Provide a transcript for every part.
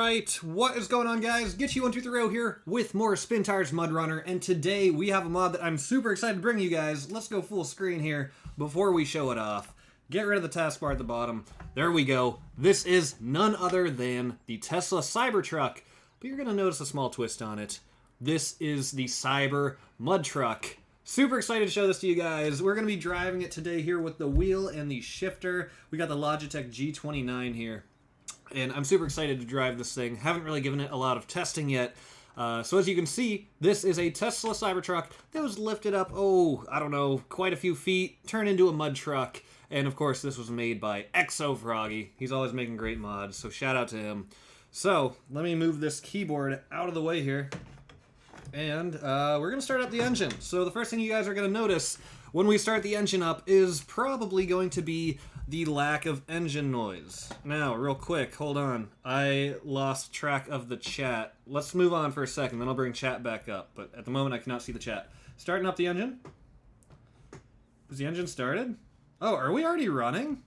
Alright, what is going on, guys? Get you 123 here with more Spintires MudRunner, and today we have a mod that I'm super excited to bring you guys. Let's go full screen here before we show it off. Get rid of the taskbar at the bottom. There we go. This is none other than the Tesla Cybertruck, but you're going to notice a small twist on it. This is the Cyber Mud Truck. Super excited to show this to you guys. We're going to be driving it today here with the wheel and the shifter. We got the Logitech G29 here. And I'm super excited to drive this thing. Haven't really given it a lot of testing yet. So as you can see, this is a Tesla Cybertruck that was lifted up, I don't know, quite a few feet, turned into a mud truck. And of course, this was made by Exo Froggy. He's always making great mods, so shout out to him. So, let me move this keyboard out of the way here. And we're going to start up the engine. So the first thing you guys are going to notice when we start the engine up is probably going to be the lack of engine noise. Now, real quick, hold on. I lost track of the chat. Let's move on for a second, then I'll bring chat back up. But at the moment, I cannot see the chat. Starting up the engine. Is the engine started? Oh, are we already running?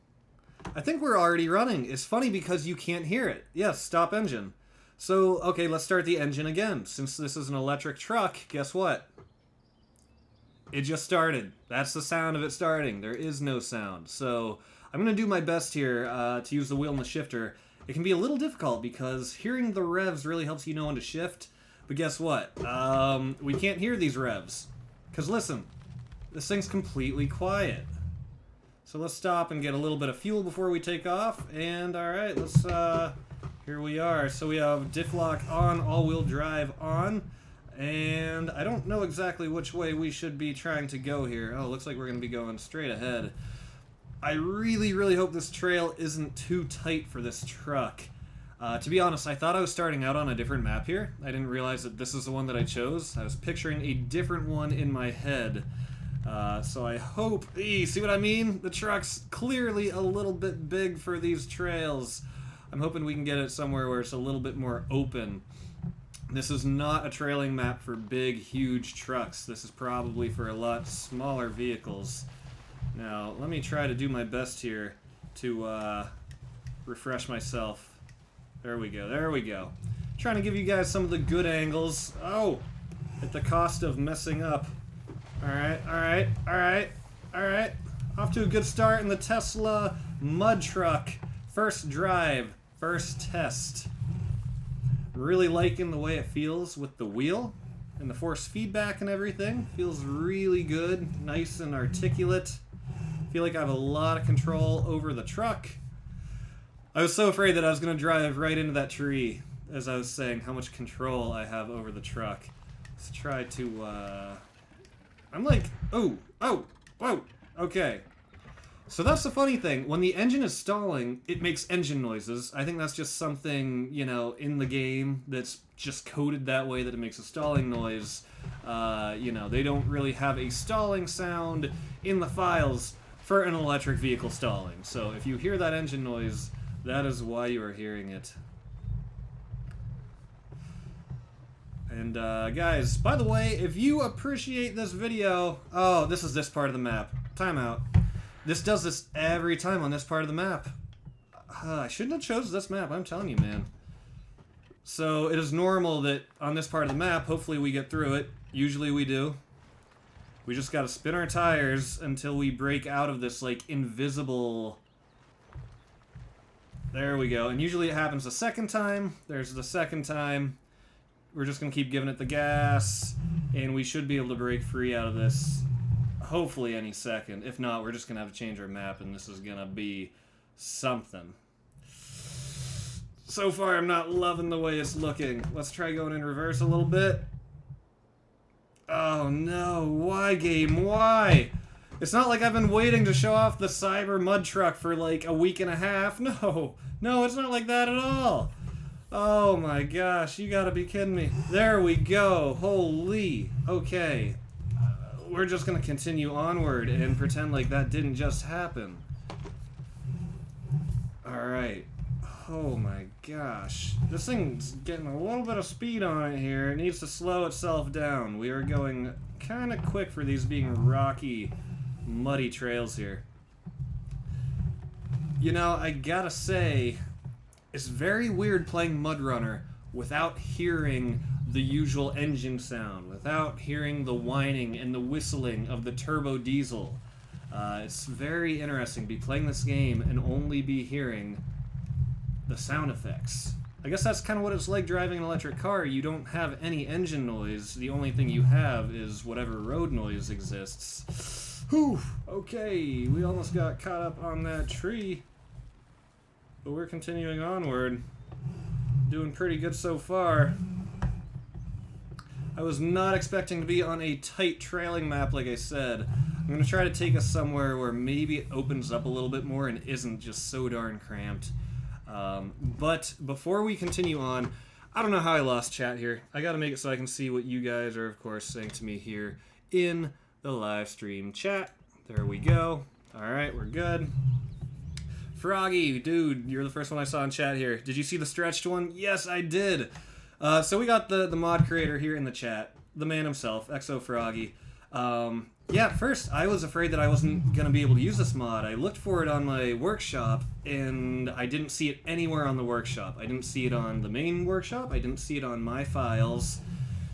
I think we're already running. It's funny because you can't hear it. Yes, stop engine. So, okay, let's start the engine again. Since this is an electric truck, guess what? It just started. That's the sound of it starting. There is no sound. So, I'm going to do my best here to use the wheel and the shifter. It can be a little difficult because hearing the revs really helps you know when to shift. But guess what? We can't hear these revs. Because listen, this thing's completely quiet. So let's stop and get a little bit of fuel before we take off. And alright, let's... here we are. So we have diff lock on, all-wheel drive on. And I don't know exactly which way we should be trying to go here. Oh, looks like we're going to be going straight ahead. I really, really hope this trail isn't too tight for this truck. To be honest, I thought I was starting out on a different map here. I didn't realize that this is the one that I chose. I was picturing a different one in my head. So I hope... see what I mean? The truck's clearly a little bit big for these trails. I'm hoping we can get it somewhere where it's a little bit more open. This is not a trailing map for big, huge trucks. This is probably for a lot smaller vehicles. Now, let me try to do my best here to refresh myself. There we go, there we go. Trying to give you guys some of the good angles. Oh, at the cost of messing up. Alright, alright, alright, alright. Off to a good start in the Tesla Mud Truck. First drive, first test. Really liking the way it feels with the wheel and the force feedback and everything. Feels really good, nice and articulate. Feel like I have a lot of control over the truck. I was so afraid that I was going to drive right into that tree as I was saying how much control I have over the truck. Let's try to, I'm like, oh, whoa, okay. So that's the funny thing. When the engine is stalling, it makes engine noises. I think that's just something, you know, in the game that's just coded that way that it makes a stalling noise. You know, they don't really have a stalling sound in the files for an electric vehicle stalling. So if you hear that engine noise, that is why you are hearing it. And guys, by the way, if you appreciate this video... Oh, this is this part of the map. Timeout. This does this every time on this part of the map. I shouldn't have chosen this map, I'm telling you, man. So it is normal that on this part of the map, hopefully we get through it. Usually we do. We just gotta spin our tires until we break out of this, like, invisible... There we go. And usually it happens the second time. There's the second time. We're just gonna keep giving it the gas. And we should be able to break free out of this hopefully any second. If not, we're just gonna have to change our map, and this is gonna be something. So far, I'm not loving the way it's looking. Let's try going in reverse a little bit. Oh no, why game, why? It's not like I've been waiting to show off the Cyber Mud Truck for like a week and a half. No, it's not like that at all. Oh my gosh, you gotta be kidding me. There we go, holy, okay. We're just gonna continue onward and pretend like that didn't just happen. Alright. Oh my gosh. This thing's getting a little bit of speed on it here. It needs to slow itself down. We are going kind of quick for these being rocky, muddy trails here. You know, I gotta say, it's very weird playing MudRunner without hearing the usual engine sound, without hearing the whining and the whistling of the turbo diesel. It's very interesting to be playing this game and only be hearing the sound effects. I guess that's kind of what it's like driving an electric car. You don't have any engine noise. The only thing you have is whatever road noise exists. Whew, okay, we almost got caught up on that tree. But we're continuing onward. Doing pretty good so far. I was not expecting to be on a tight trailing map, like I said. I'm going to try to take us somewhere where maybe it opens up a little bit more and isn't just so darn cramped. But before we continue on, I don't know how I lost chat here. I got to make it so I can see what you guys are, of course, saying to me here in the live stream chat. There we go. Alright, we're good. Froggy, dude, you're the first one I saw in chat here. Did you see the stretched one? Yes, I did. So we got the mod creator here in the chat, the man himself, Exo Froggy. Yeah, at first I was afraid that I wasn't going to be able to use this mod. I looked for it on my workshop, and I didn't see it anywhere on the workshop. I didn't see it on the main workshop. I didn't see it on my files.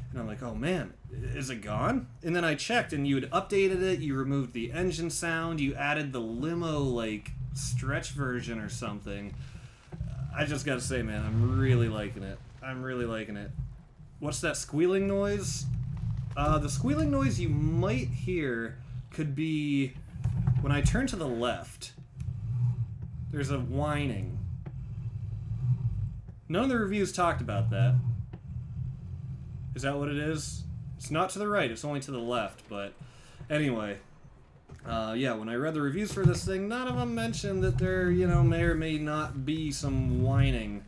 And I'm like, oh man, is it gone? And then I checked, and you had updated it. You removed the engine sound. You added the limo, like, stretch version or something. I just gotta say, man, I'm really liking it. I'm really liking it. What's that squealing noise? The squealing noise you might hear could be when I turn to the left. There's a whining. None of the reviews talked about that. Is that what it is? It's not to the right, it's only to the left, but anyway. Yeah, when I read the reviews for this thing, none of them mentioned that there, you know, may or may not be some whining.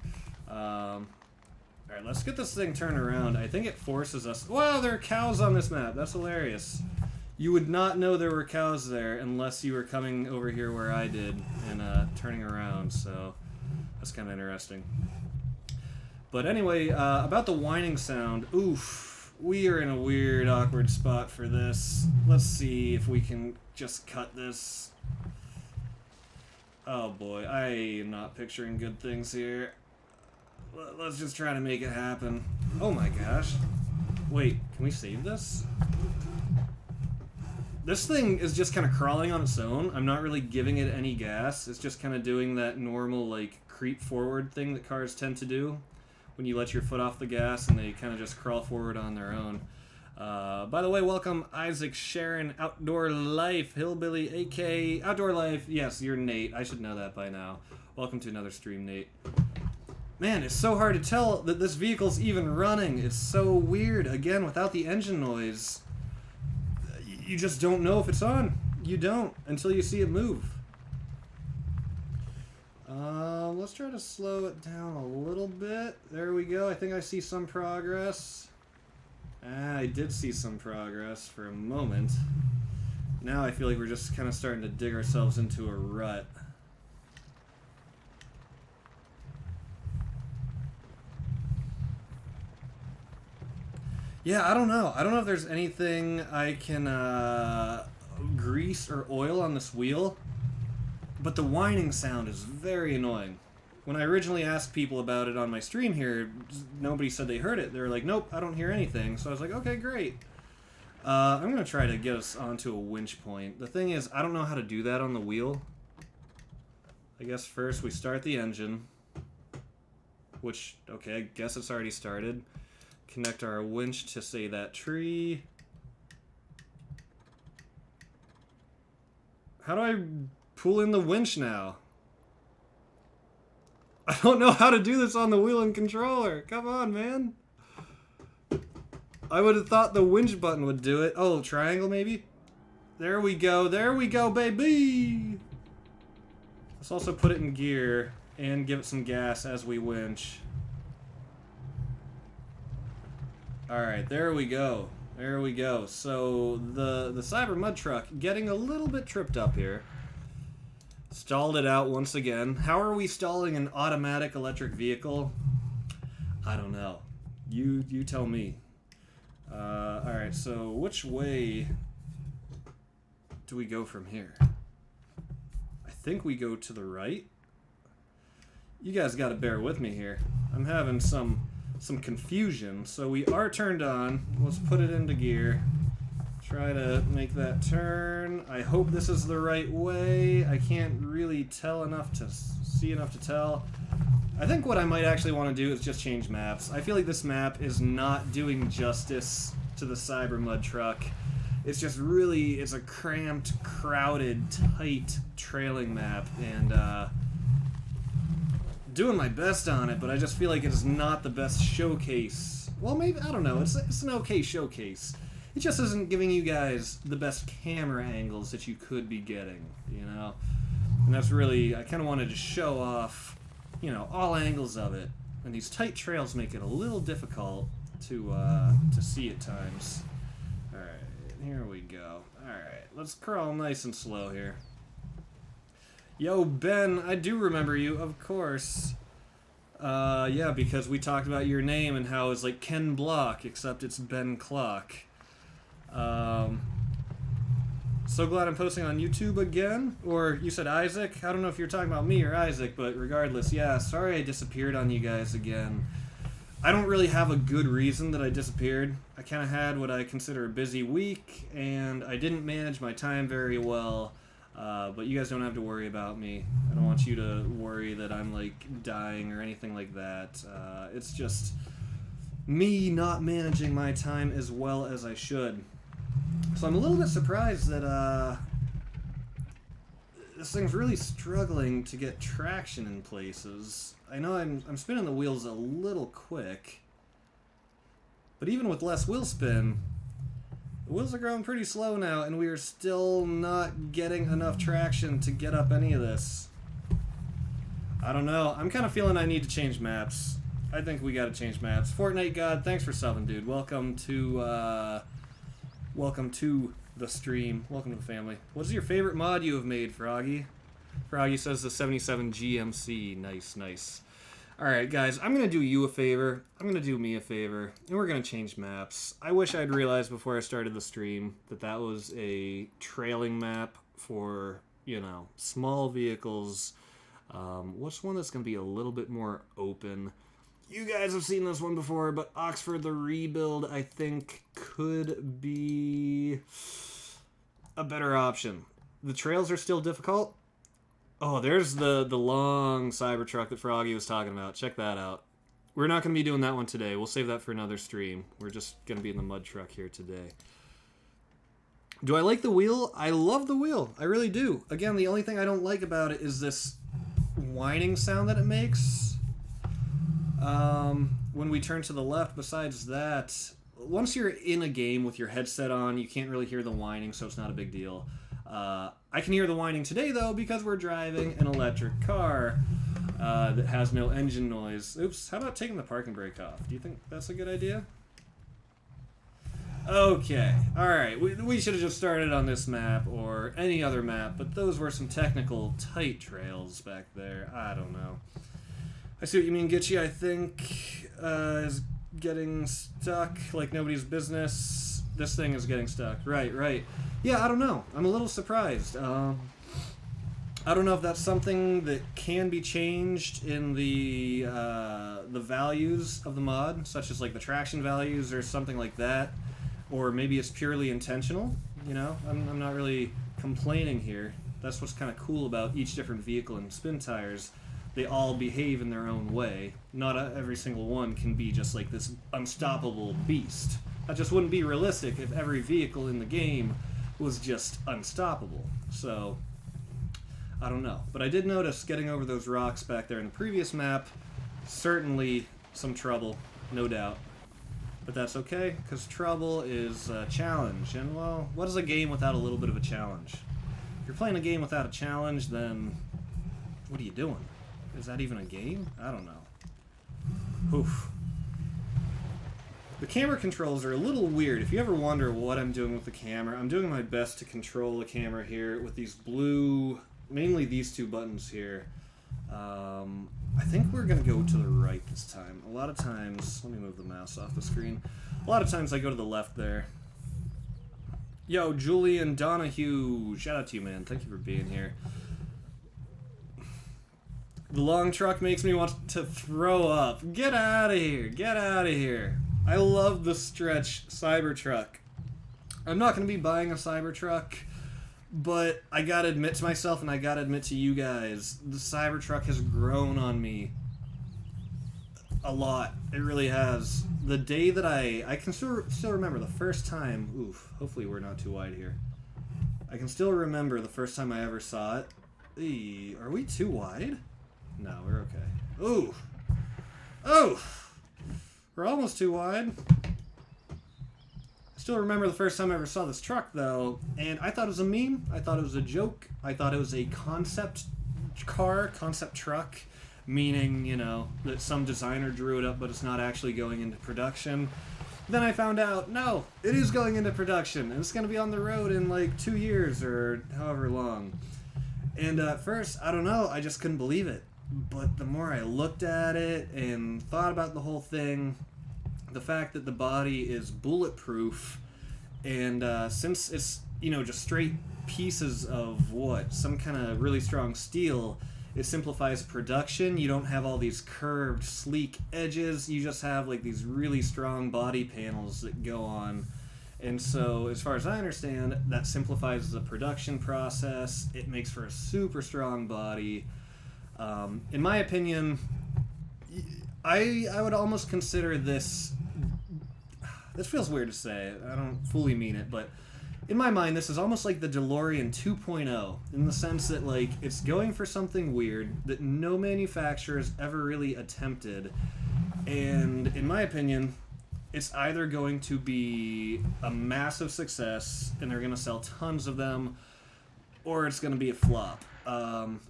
Alright, let's get this thing turned around. I think it forces us... Wow, there are cows on this map. That's hilarious. You would not know there were cows there unless you were coming over here where I did and turning around, so that's kind of interesting. But anyway, about the whining sound, oof, we are in a weird, awkward spot for this. Let's see if we can just cut this. Oh boy, I am not picturing good things here. Let's just try to make it happen. Oh my gosh. Wait, can we save this? This thing is just kind of crawling on its own. I'm not really giving it any gas. It's just kind of doing that normal, like, creep forward thing that cars tend to do when you let your foot off the gas and they kind of just crawl forward on their own. By the way, welcome Isaac, Sharon, Outdoor Life, Hillbilly, AK, Outdoor Life. Yes, you're Nate. I should know that by now. Welcome to another stream, Nate. Man, it's so hard to tell that this vehicle's even running. It's so weird. Again, without the engine noise, you just don't know if it's on. You don't until you see it move. Let's try to slow it down a little bit. There we go. I think I see some progress. I did see some progress for a moment. Now I feel like we're just kind of starting to dig ourselves into a rut. Yeah, I don't know. I don't know if there's anything I can grease or oil on this wheel, but the whining sound is very annoying. When I originally asked people about it on my stream here, nobody said they heard it. They were like, nope, I don't hear anything. So I was like, okay, great. I'm going to try to get us onto a winch point. The thing is, I don't know how to do that on the wheel. I guess first we start the engine, which, okay, I guess it's already started. Connect our winch to, say, that tree. How do I pull in the winch now? I don't know how to do this on the wheel and controller. Come on, man. I would have thought the winch button would do it. Oh, triangle maybe? There we go. There we go, baby. Let's also put it in gear and give it some gas as we winch. Alright, there we go. There we go. So, the Cyber Mud Truck getting a little bit tripped up here. Stalled it out once again. How are we stalling an automatic electric vehicle? I don't know. You tell me. Alright, so which way do we go from here? I think we go to the right. You guys got to bear with me here. I'm having some confusion. So we are turned on. Let's put it into gear. Try to make that turn. I hope this is the right way. I can't really tell enough to see enough to tell. I think what I might actually want to do is just change maps. I feel like this map is not doing justice to the Cyber Mud truck. It's just really, it's a cramped, crowded, tight trailing map, and doing my best on it, but I just feel like it's not the best showcase. Well, maybe, I don't know, it's an okay showcase. It just isn't giving you guys the best camera angles that you could be getting, you know? And that's really, I kind of wanted to show off, you know, all angles of it. And these tight trails make it a little difficult to see at times. Alright, here we go. Alright, let's crawl nice and slow here. Yo, Ben, I do remember you, of course. Yeah, because we talked about your name and how it's like Ken Block, except it's Ben Clock. So glad I'm posting on YouTube again. Or you said Isaac? I don't know if you're talking about me or Isaac, but regardless, yeah, sorry I disappeared on you guys again. I don't really have a good reason that I disappeared. I kind of had what I consider a busy week, and I didn't manage my time very well. But you guys don't have to worry about me. I don't want you to worry that I'm, like, dying or anything like that. It's just me not managing my time as well as I should. So I'm a little bit surprised that, this thing's really struggling to get traction in places. I know I'm spinning the wheels a little quick, but even with less wheel spin, the wheels are growing pretty slow now, and we are still not getting enough traction to get up any of this. I don't know. I'm kind of feeling I need to change maps. I think we gotta change maps. Fortnite God, thanks for subbing, dude. Welcome to the stream. Welcome to the family. What is your favorite mod you have made, Froggy? Froggy says the 77 GMC. Nice, nice. Alright, guys, I'm going to do you a favor. I'm going to do me a favor. And we're going to change maps. I wish I'd realized before I started the stream that that was a trailing map for, you know, small vehicles. What's one that's going to be a little bit more open? You guys have seen this one before, but Oxford the Rebuild, I think, could be a better option. The trails are still difficult. Oh, there's the long Cybertruck that Froggy was talking about. Check that out. We're not going to be doing that one today. We'll save that for another stream. We're just going to be in the mud truck here today. Do I like the wheel? I love the wheel. I really do. Again, the only thing I don't like about it is this whining sound that it makes. When we turn to the left, besides that, once you're in a game with your headset on, you can't really hear the whining, so it's not a big deal. I can hear the whining today, though, because we're driving an electric car that has no engine noise. Oops, how about taking the parking brake off? Do you think that's a good idea? Okay, alright, we should have just started on this map or any other map, but those were some technical tight trails back there. I don't know. I see what you mean, Gitchy. I think is getting stuck like nobody's business. This thing is getting stuck. Right, right. Yeah, I don't know. I'm a little surprised. I don't know if that's something that can be changed in the values of the mod, such as like the traction values or something like that, or maybe it's purely intentional. You know, I'm not really complaining here. That's what's kind of cool about each different vehicle in Spintires. They all behave in their own way. Not every single one can be just like this unstoppable beast. That just wouldn't be realistic if every vehicle in the game was just unstoppable. So, I don't know. But I did notice getting over those rocks back there in the previous map, certainly some trouble, no doubt. But that's okay, because trouble is a challenge. And, well, what is a game without a little bit of a challenge? If you're playing a game without a challenge, then what are you doing? Is that even a game? I don't know. Oof. The camera controls are a little weird. If you ever wonder what I'm doing with the camera, I'm doing my best to control the camera here with these blue, mainly these two buttons here. I think we're going to go to the right this time. A lot of times, let me move the mouse off the screen. A lot of times I go to the left there. Yo, Julian Donahue, shout out to you, man. Thank you for being here. The long truck makes me want to throw up. Get out of here. Get out of here. I love the stretch Cybertruck. I'm not going to be buying a Cybertruck, but I got to admit to myself and I got to admit to you guys, the Cybertruck has grown on me a lot. It really has. The day that I can still remember the first time, oof, hopefully we're not too wide here. I can still remember the first time I ever saw it. Are we too wide? No, we're okay. Ooh. Oh! We're almost too wide. I still remember the first time I ever saw this truck, though, and I thought it was a meme. I thought it was a joke. I thought it was a concept car, concept truck, meaning, you know, that some designer drew it up, but it's not actually going into production. Then I found out, no, it is going into production, and it's going to be on the road in like 2 years or however long. And at first, I don't know, I just couldn't believe it. But the more I looked at it and thought about the whole thing, the fact that the body is bulletproof, and since it's, you know, just straight pieces of some kind of really strong steel, it simplifies production. You don't have all these curved, sleek edges. You just have like these really strong body panels that go on. And so, as far as I understand, that simplifies the production process. It makes for a super strong body. In my opinion, I would almost consider this feels weird to say, I don't fully mean it, but in my mind this is almost like the DeLorean 2.0, in the sense that like it's going for something weird that no manufacturer has ever really attempted, and in my opinion it's either going to be a massive success and they're going to sell tons of them, or it's going to be a flop.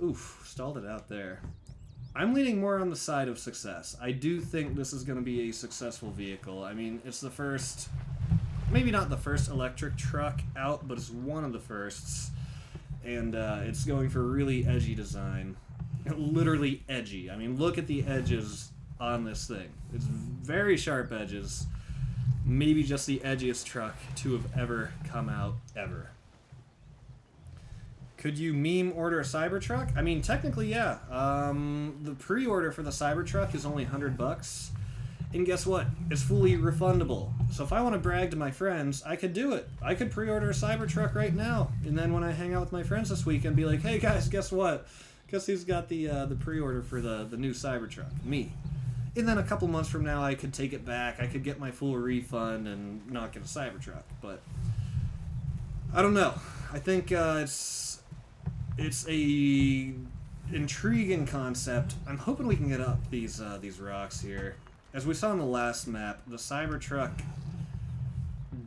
Oof, stalled it out there. I'm leaning more on the side of success. I do think this is going to be a successful vehicle. I mean, it's the first, maybe not the first electric truck out, but it's one of the firsts. And it's going for really edgy design. Literally edgy. I mean, look at the edges on this thing. It's very sharp edges. Maybe just the edgiest truck to have ever come out, ever. Could you meme order a Cybertruck? I mean, technically, yeah. The pre-order for the Cybertruck is only $100. And guess what? It's fully refundable. So if I want to brag to my friends, I could do it. I could pre-order a Cybertruck right now. And then when I hang out with my friends this weekend, be like, hey guys, guess what? Guess who's got the pre-order for the new Cybertruck? Me. And then a couple months from now, I could take it back. I could get my full refund and not get a Cybertruck. But I don't know. I think it's a intriguing concept. I'm hoping we can get up these rocks here. As we saw in the last map, the Cybertruck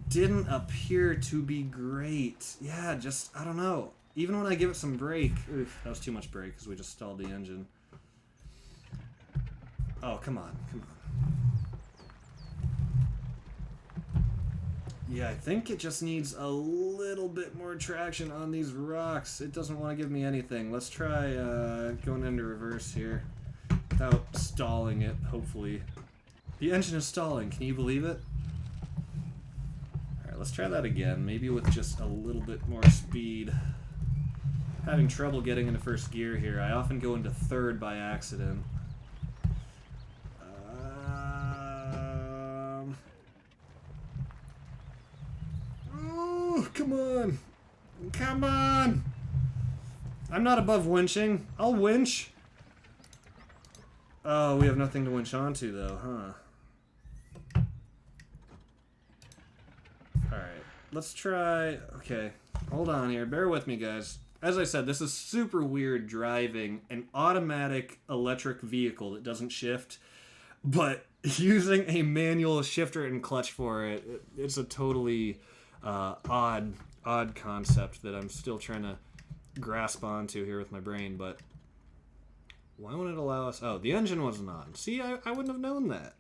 didn't appear to be great. Yeah, just, I don't know. Even when I give it some brake... Oof, that was too much brake because we just stalled the engine. Oh, come on, come on. Yeah, I think it just needs a little bit more traction on these rocks. It doesn't want to give me anything. Let's try going into reverse here without stalling it, hopefully. The engine is stalling. Can you believe it? Alright, let's try that again. Maybe with just a little bit more speed. Having trouble getting into first gear here. I often go into third by accident. Oh, come on. Come on. I'm not above winching. I'll winch. Oh, we have nothing to winch onto, though, huh? Alright, let's try... Okay, hold on here. Bear with me, guys. As I said, this is super weird driving an automatic electric vehicle that doesn't shift, but using a manual shifter and clutch for it, it's a totally odd concept that I'm still trying to grasp onto here with my brain, but... Why won't it allow us... Oh, the engine wasn't on. See, I wouldn't have known that.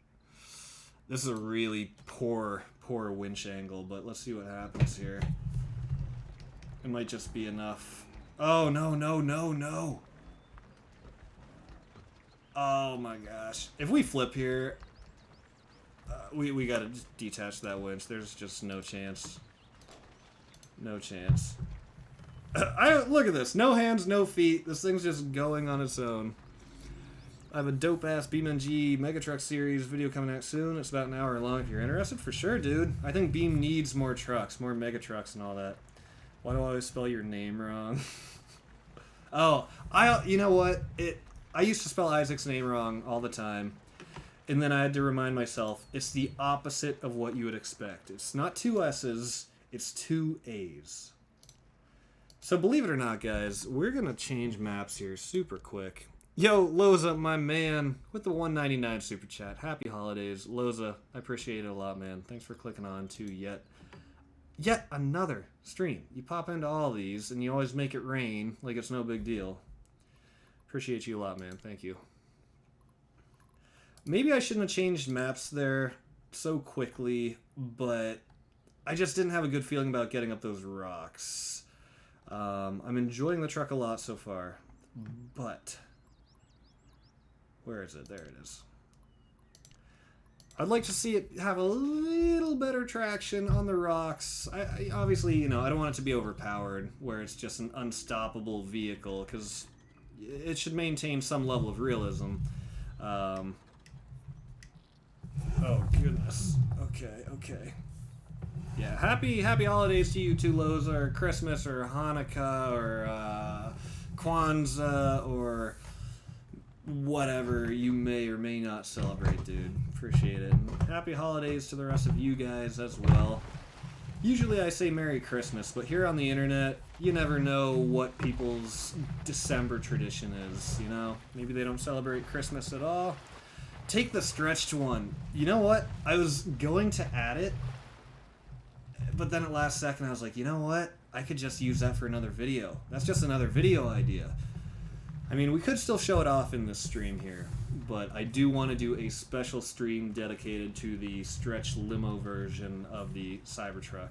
This is a really poor winch angle, but let's see what happens here. It might just be enough. Oh, no, no, no, no. Oh, my gosh. If we flip here, we gotta just detach that winch. There's just no chance. No chance. Look at this. No hands, no feet. This thing's just going on its own. I have a dope-ass BeamNG Mega Truck Series video coming out soon. It's about an hour long if you're interested. For sure, dude. I think Beam needs more trucks, more Mega Trucks and all that. Why do I always spell your name wrong? Oh, you know what? I used to spell Isaac's name wrong all the time. And then I had to remind myself, it's the opposite of what you would expect. It's not 2 S's, it's 2 A's. So believe it or not, guys, we're going to change maps here super quick. Yo, Loza, my man, with the 199 super chat. Happy holidays. Loza, I appreciate it a lot, man. Thanks for clicking on to yet another stream. You pop into all these, and you always make it rain like it's no big deal. Appreciate you a lot, man. Thank you. Maybe I shouldn't have changed maps there so quickly, but I just didn't have a good feeling about getting up those rocks. I'm enjoying the truck a lot so far, but where is it? There it is. I'd like to see it have a little better traction on the rocks. I obviously, you know, I don't want it to be overpowered where it's just an unstoppable vehicle, because it should maintain some level of realism. Oh, goodness. Okay. Yeah, happy holidays to you too, Loza, or Christmas, or Hanukkah, or Kwanzaa, or whatever you may or may not celebrate, dude. Appreciate it. And happy holidays to the rest of you guys as well. Usually I say Merry Christmas, but here on the internet, you never know what people's December tradition is, you know? Maybe they don't celebrate Christmas at all. Take the stretched one. You know what? I was going to add it, but then at last second I was like, you know what? I could just use that for another video. That's just another video idea. I mean, we could still show it off in this stream here, but I do want to do a special stream dedicated to the stretch limo version of the Cybertruck.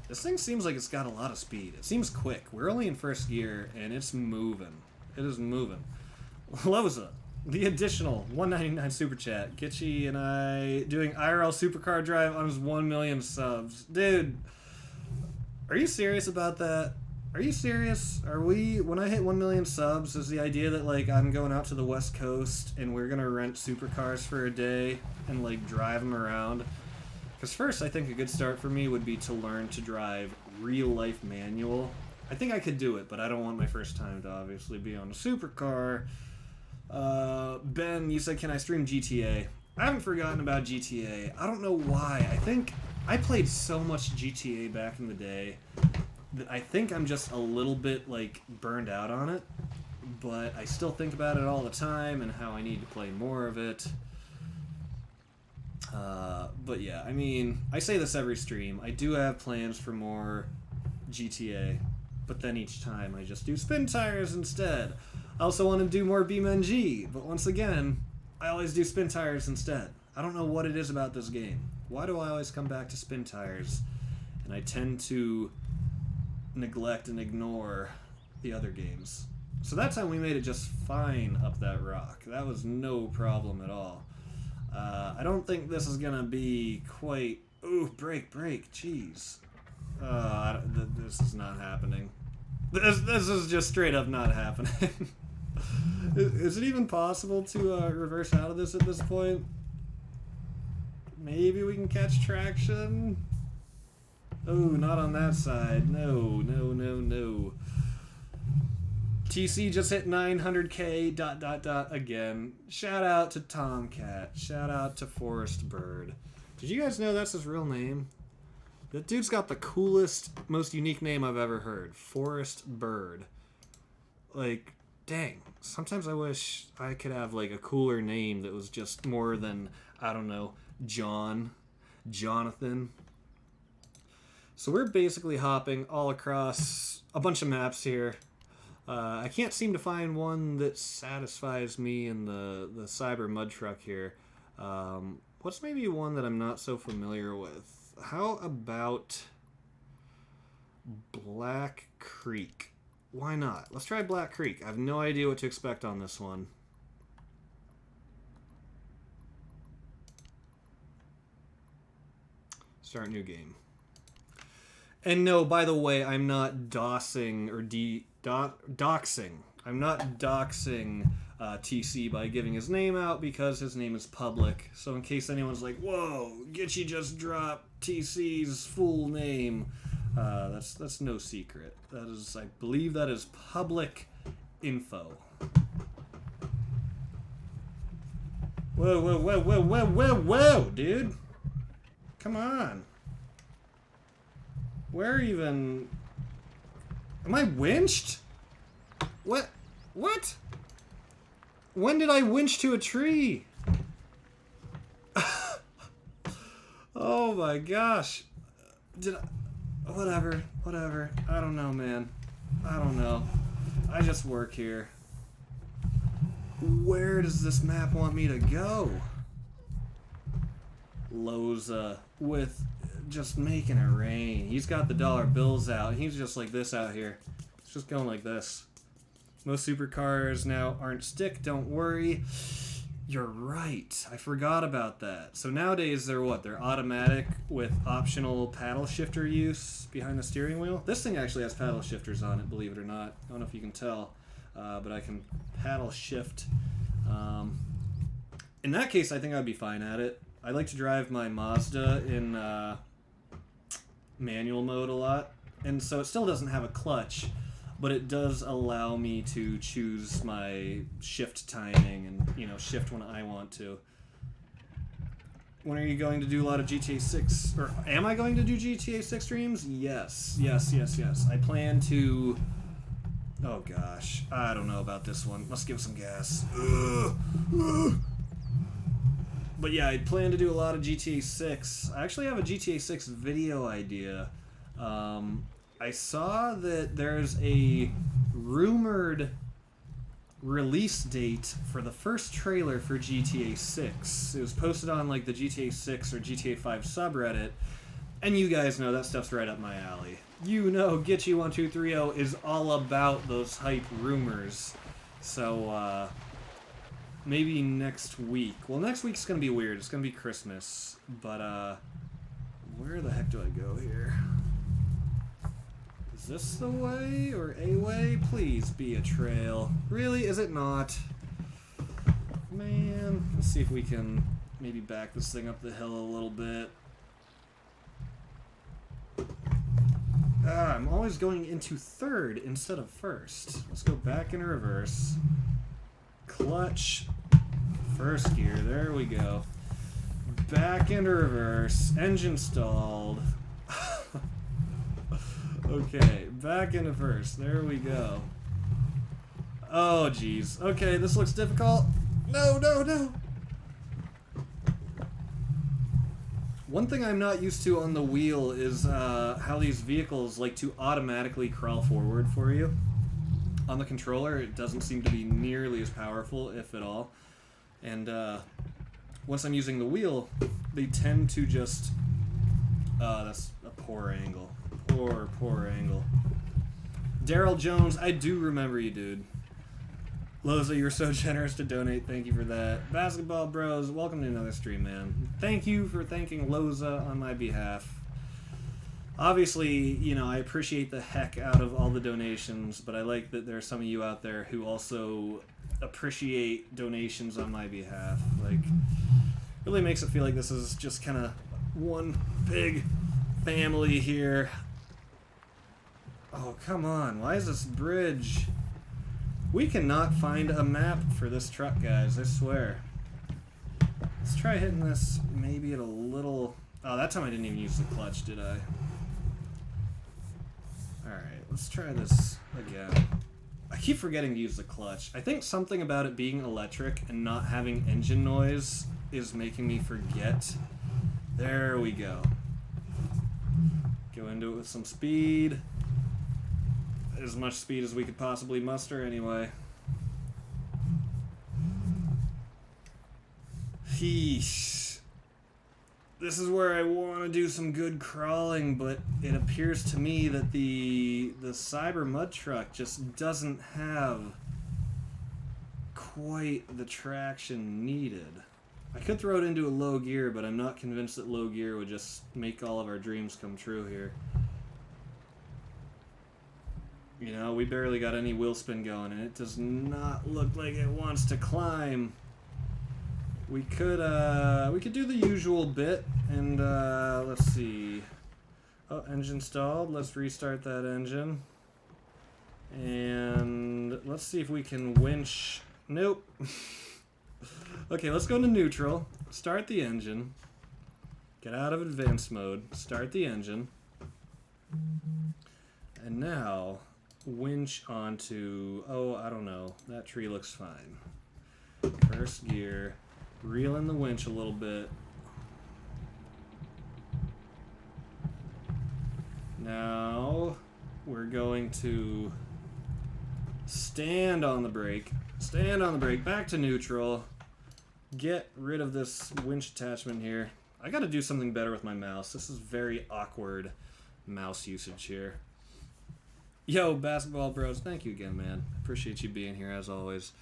This thing seems like it's got a lot of speed. It seems quick. We're only in first gear, and it's moving. It is moving. Loza, the additional 199 super chat. Gitchy and I doing IRL supercar drive on his 1 million subs. Dude, are you serious about that? Are you serious? Are we, when I hit 1 million subs, is the idea that, like, I'm going out to the West Coast and we're gonna rent supercars for a day and, like, drive them around? Because first, I think a good start for me would be to learn to drive real-life manual. I think I could do it, but I don't want my first time to obviously be on a supercar. Ben, you said, can I stream GTA? I haven't forgotten about GTA. I don't know why. I think I played so much GTA back in the day that I think I'm just a little bit, like, burned out on it. But I still think about it all the time and how I need to play more of it. But yeah, I mean, I say this every stream. I do have plans for more GTA, but then each time I just do Spintires instead. I also want to do more BeamNG, but once again, I always do Spintires instead. I don't know what it is about this game. Why do I always come back to Spintires? And I tend to neglect and ignore the other games. So that time we made it just fine up that rock. That was no problem at all. I don't think this is gonna be quite... Ooh, break, jeez. This is not happening. This is just straight up not happening. Is it even possible to reverse out of this at this point? Maybe we can catch traction? Oh, not on that side. No. TC just hit 900K ... again. Shout out to Tomcat. Shout out to Forest Bird. Did you guys know that's his real name? That dude's got the coolest, most unique name I've ever heard. Forest Bird. Like, dang. Sometimes I wish I could have, like, a cooler name that was just more than, I don't know, Jonathan. So we're basically hopping all across a bunch of maps here. I can't seem to find one that satisfies me in the Cyber Mud Truck here. What's maybe one that I'm not so familiar with? How about Black Creek? Why not? Let's try Black Creek. I have no idea what to expect on this one. Start new game. And no, by the way, I'm not doxing I'm not doxing TC by giving his name out because his name is public. So in case anyone's like, whoa, Gitchy just dropped TC's full name, that's no secret. That is, I believe that is public info. Whoa, whoa, whoa, whoa, whoa, whoa, whoa, dude. Come on. Where even... Am I winched? What? What? When did I winch to a tree? Oh my gosh. Did I... Whatever, whatever. I don't know, man. I don't know. I just work here. Where does this map want me to go? Loza with just making it rain. He's got the dollar bills out. He's just like this out here. It's just going like this. Most supercars now aren't stick, don't worry. You're right. I forgot about that. So nowadays they're what? They're automatic with optional paddle shifter use behind the steering wheel. This thing actually has paddle shifters on it, believe it or not. I don't know if you can tell, but I can paddle shift. In that case, I think I'd be fine at it. I like to drive my Mazda in manual mode a lot, and so it still doesn't have a clutch, but it does allow me to choose my shift timing and, you know, shift when I want to. When are you going to do a lot of GTA 6? Or am I going to do GTA 6 streams? Yes. Yes, yes, yes. I plan to... Oh gosh. I don't know about this one. Let's give some gas. But yeah, I plan to do a lot of GTA 6. I actually have a GTA 6 video idea. I saw that there's a rumored release date for the first trailer for GTA 6. It was posted on like the GTA 6 or GTA 5 subreddit, and you guys know that stuff's right up my alley. You know Gitchy1230 is all about those hype rumors. So, maybe next week. Well, next week's gonna be weird. It's gonna be Christmas. But, where the heck do I go here? Is this the way or a way? Please be a trail. Really? Is it not? Man, let's see if we can maybe back this thing up the hill a little bit. I'm always going into third instead of first. Let's go back in reverse. Clutch. First gear. There we go. Back into reverse. Engine stalled. Okay, back into first. There we go. Oh, jeez. Okay, this looks difficult. No, no, no. One thing I'm not used to on the wheel is how these vehicles like to automatically crawl forward for you. On the controller, it doesn't seem to be nearly as powerful, if at all. And once I'm using the wheel, they tend to just... that's a poor angle. Poor angle. Daryl Jones, I do remember you, dude. Loza, you're so generous to donate. Thank you for that. Basketball Bros, welcome to another stream, man. Thank you for thanking Loza on my behalf. Obviously, you know, I appreciate the heck out of all the donations, but I like that there are some of you out there who also appreciate donations on my behalf. Like, really makes it feel like this is just kind of one big family here. Oh, come on. Why is this bridge... We cannot find a map for this truck, guys, I swear. Let's try hitting this maybe at a little... Oh, that time I didn't even use the clutch, did I? Alright, let's try this again. I keep forgetting to use the clutch. I think something about it being electric and not having engine noise is making me forget. There we go. Go into it with some speed. As much speed as we could possibly muster, anyway. Heesh. This is where I want to do some good crawling, but it appears to me that the Cyber Mud Truck just doesn't have quite the traction needed. I could throw it into a low gear, but I'm not convinced that low gear would just make all of our dreams come true here. You know, we barely got any wheel spin going, and it does not look like it wants to climb. We could do the usual bit, and let's see. Oh, engine stalled. Let's restart that engine. And let's see if we can winch. Nope. Okay, let's go into neutral. Start the engine. Get out of advanced mode. Start the engine. And now, winch onto... Oh, I don't know. That tree looks fine. First gear. Reel in the winch a little bit. Now, we're going to stand on the brake. Stand on the brake. Back to neutral. Get rid of this winch attachment here. I gotta do something better with my mouse. This is very awkward mouse usage here. Yo, Basketball Bros, thank you again, man. Appreciate you being here as always.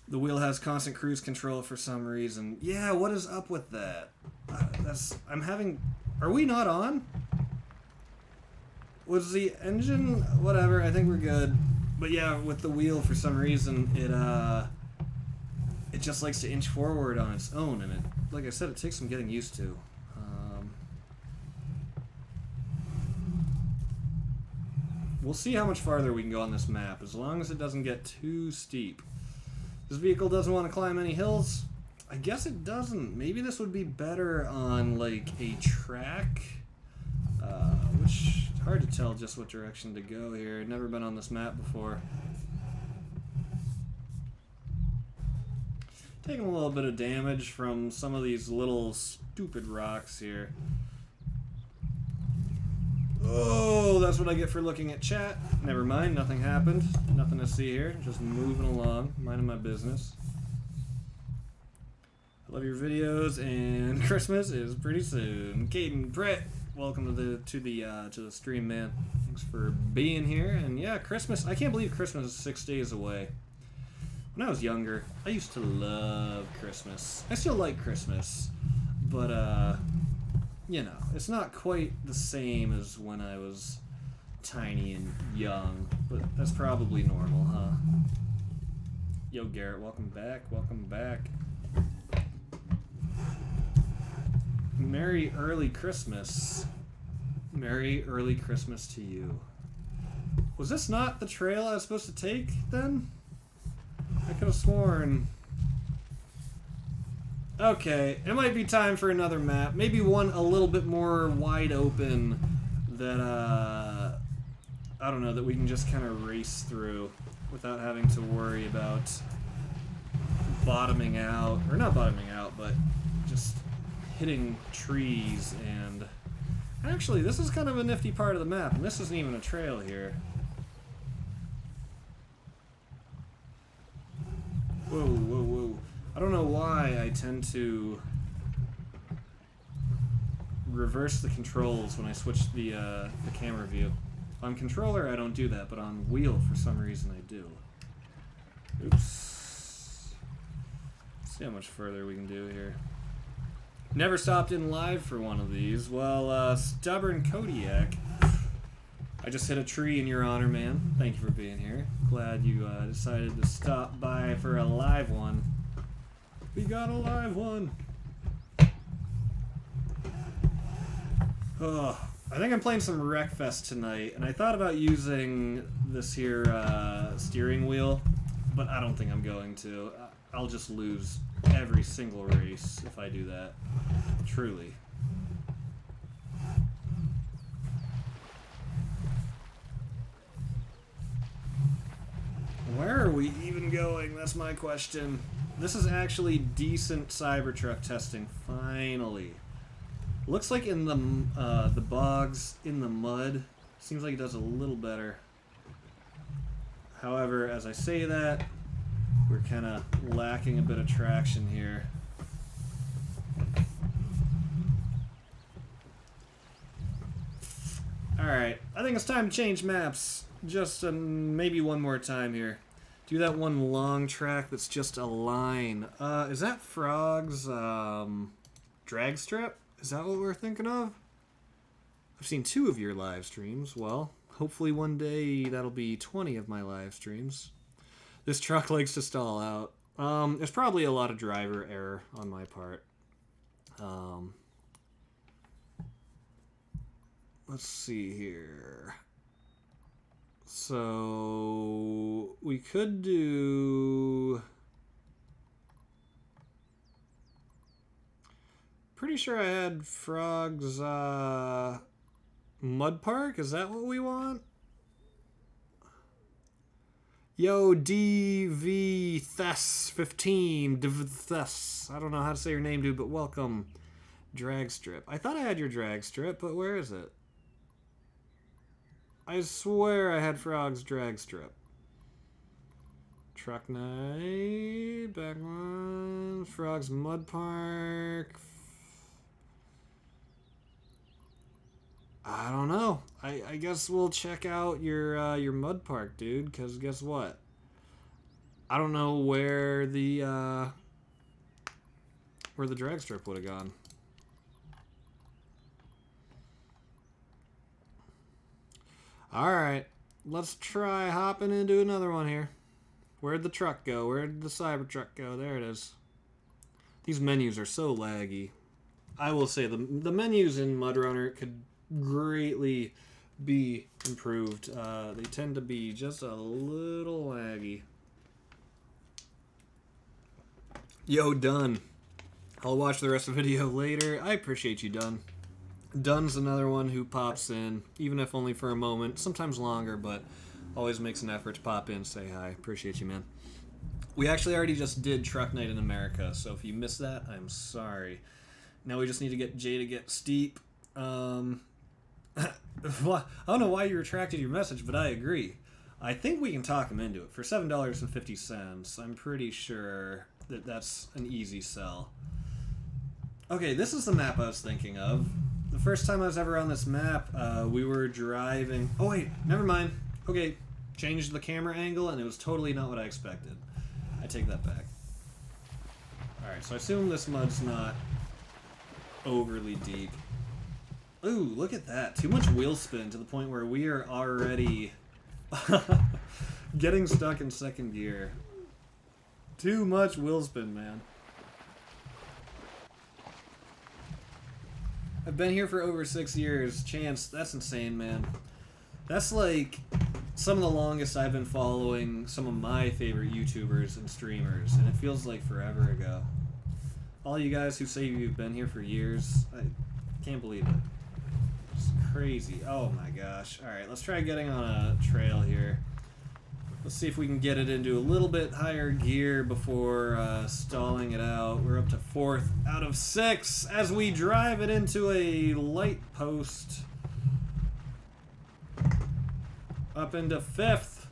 The wheel has constant cruise control for some reason. Yeah, what is up with that? I'm having... Are we not on? Was the engine... Whatever, I think we're good. But yeah, with the wheel, for some reason, it just likes to inch forward on its own, and it, like I said, it takes some getting used to. We'll see how much farther we can go on this map, as long as it doesn't get too steep. This vehicle doesn't want to climb any hills. I guess it doesn't. Maybe this would be better on, like, a track, which it's hard to tell just what direction to go here. Never been on this map before. Taking a little bit of damage from some of these little stupid rocks here. Oh, that's what I get for looking at chat. Never mind, nothing happened. Nothing to see here. Just moving along, minding my business. I love your videos, and Christmas is pretty soon. Caden Brett, welcome to the stream, man. Thanks for being here. And yeah, Christmas. I can't believe Christmas is 6 days away. When I was younger, I used to love Christmas. I still like Christmas, but you know, it's not quite the same as when I was tiny and young, but that's probably normal, huh? Yo, Garrett, welcome back, welcome back. Merry early Christmas. Merry early Christmas to you. Was this not the trail I was supposed to take, then? I could have sworn... Okay, it might be time for another map. Maybe one a little bit more wide open that, I don't know, that we can just kind of race through without having to worry about bottoming out. Or not bottoming out, but just hitting trees and... Actually, this is kind of a nifty part of the map, and this isn't even a trail here. Whoa, whoa, whoa. I don't know why I tend to reverse the controls when I switch the camera view. On controller, I don't do that, but on wheel, for some reason, I do. Oops. Let's see how much further we can do here. Never stopped in live for one of these. Well, Stubborn Kodiak. I just hit a tree in your honor, man. Thank you for being here. Glad you decided to stop by for a live one. We got a live one. Oh, I think I'm playing some Wreckfest tonight, and I thought about using this here steering wheel, but I don't think I'm going to. I'll just lose every single race if I do that. Truly. Where are we even going? That's my question. This is actually decent Cybertruck testing, finally. Looks like in the bogs, in the mud, seems like it does a little better. However, as I say that, we're kind of lacking a bit of traction here. Alright, I think it's time to change maps. Just maybe one more time here. Do that one long track that's just a line. Is that Frog's drag strip? Is that what we're thinking of? I've seen 2 of your live streams. Well, Hopefully one day that'll be 20 of my live streams. This truck likes to stall out. There's probably a lot of driver error on my part. Let's see here. So we could do... Pretty sure I had Frog's Mud Park. Is that what we want? Yo, DV Thess 15. Thess. I don't know how to say your name, dude, but welcome. Drag strip. I thought I had your drag strip, but where is it? I swear I had Frog's drag strip. Truck night. Back one. Frog's Mud Park. I don't know. I guess we'll check out your mud park, dude, because guess what? I don't know where the drag strip would have gone. Alright, let's try hopping into another one here. Where'd the truck go? Where'd the Cybertruck go? There it is. These menus are so laggy. I will say the menus in MudRunner could greatly be improved. They tend to be just a little laggy. Yo, Dun. I'll watch the rest of the video later. I appreciate you, Dun. Dun's another one who pops in, even if only for a moment, sometimes longer, but always makes an effort to pop in, say hi. Appreciate you, man. We actually already just did Truck Night in America, so if you missed that, I'm sorry. Now we just need to get Jay to get steep. I don't know why you retracted your message, but I agree. I think we can talk him into it. For $7.50, I'm pretty sure that that's an easy sell. Okay, this is the map I was thinking of. The first time I was ever on this map, we were driving... Oh, wait, never mind. Okay, changed the camera angle, and it was totally not what I expected. I take that back. Alright, so I assume this mud's not overly deep. Ooh, look at that. Too much wheel spin to the point where we are already getting stuck in second gear. Too much wheel spin, man. I've been here for over 6 years. Chance, that's insane, man. That's like some of the longest I've been following some of my favorite YouTubers and streamers, and it feels like forever ago. All you guys who say you've been here for years, I can't believe it. It's crazy. Oh my gosh. Alright, let's try getting on a trail here. Let's see if we can get it into a little bit higher gear before stalling it out. We're up to 4th out of 6 as we drive it into a light post. Up into 5th.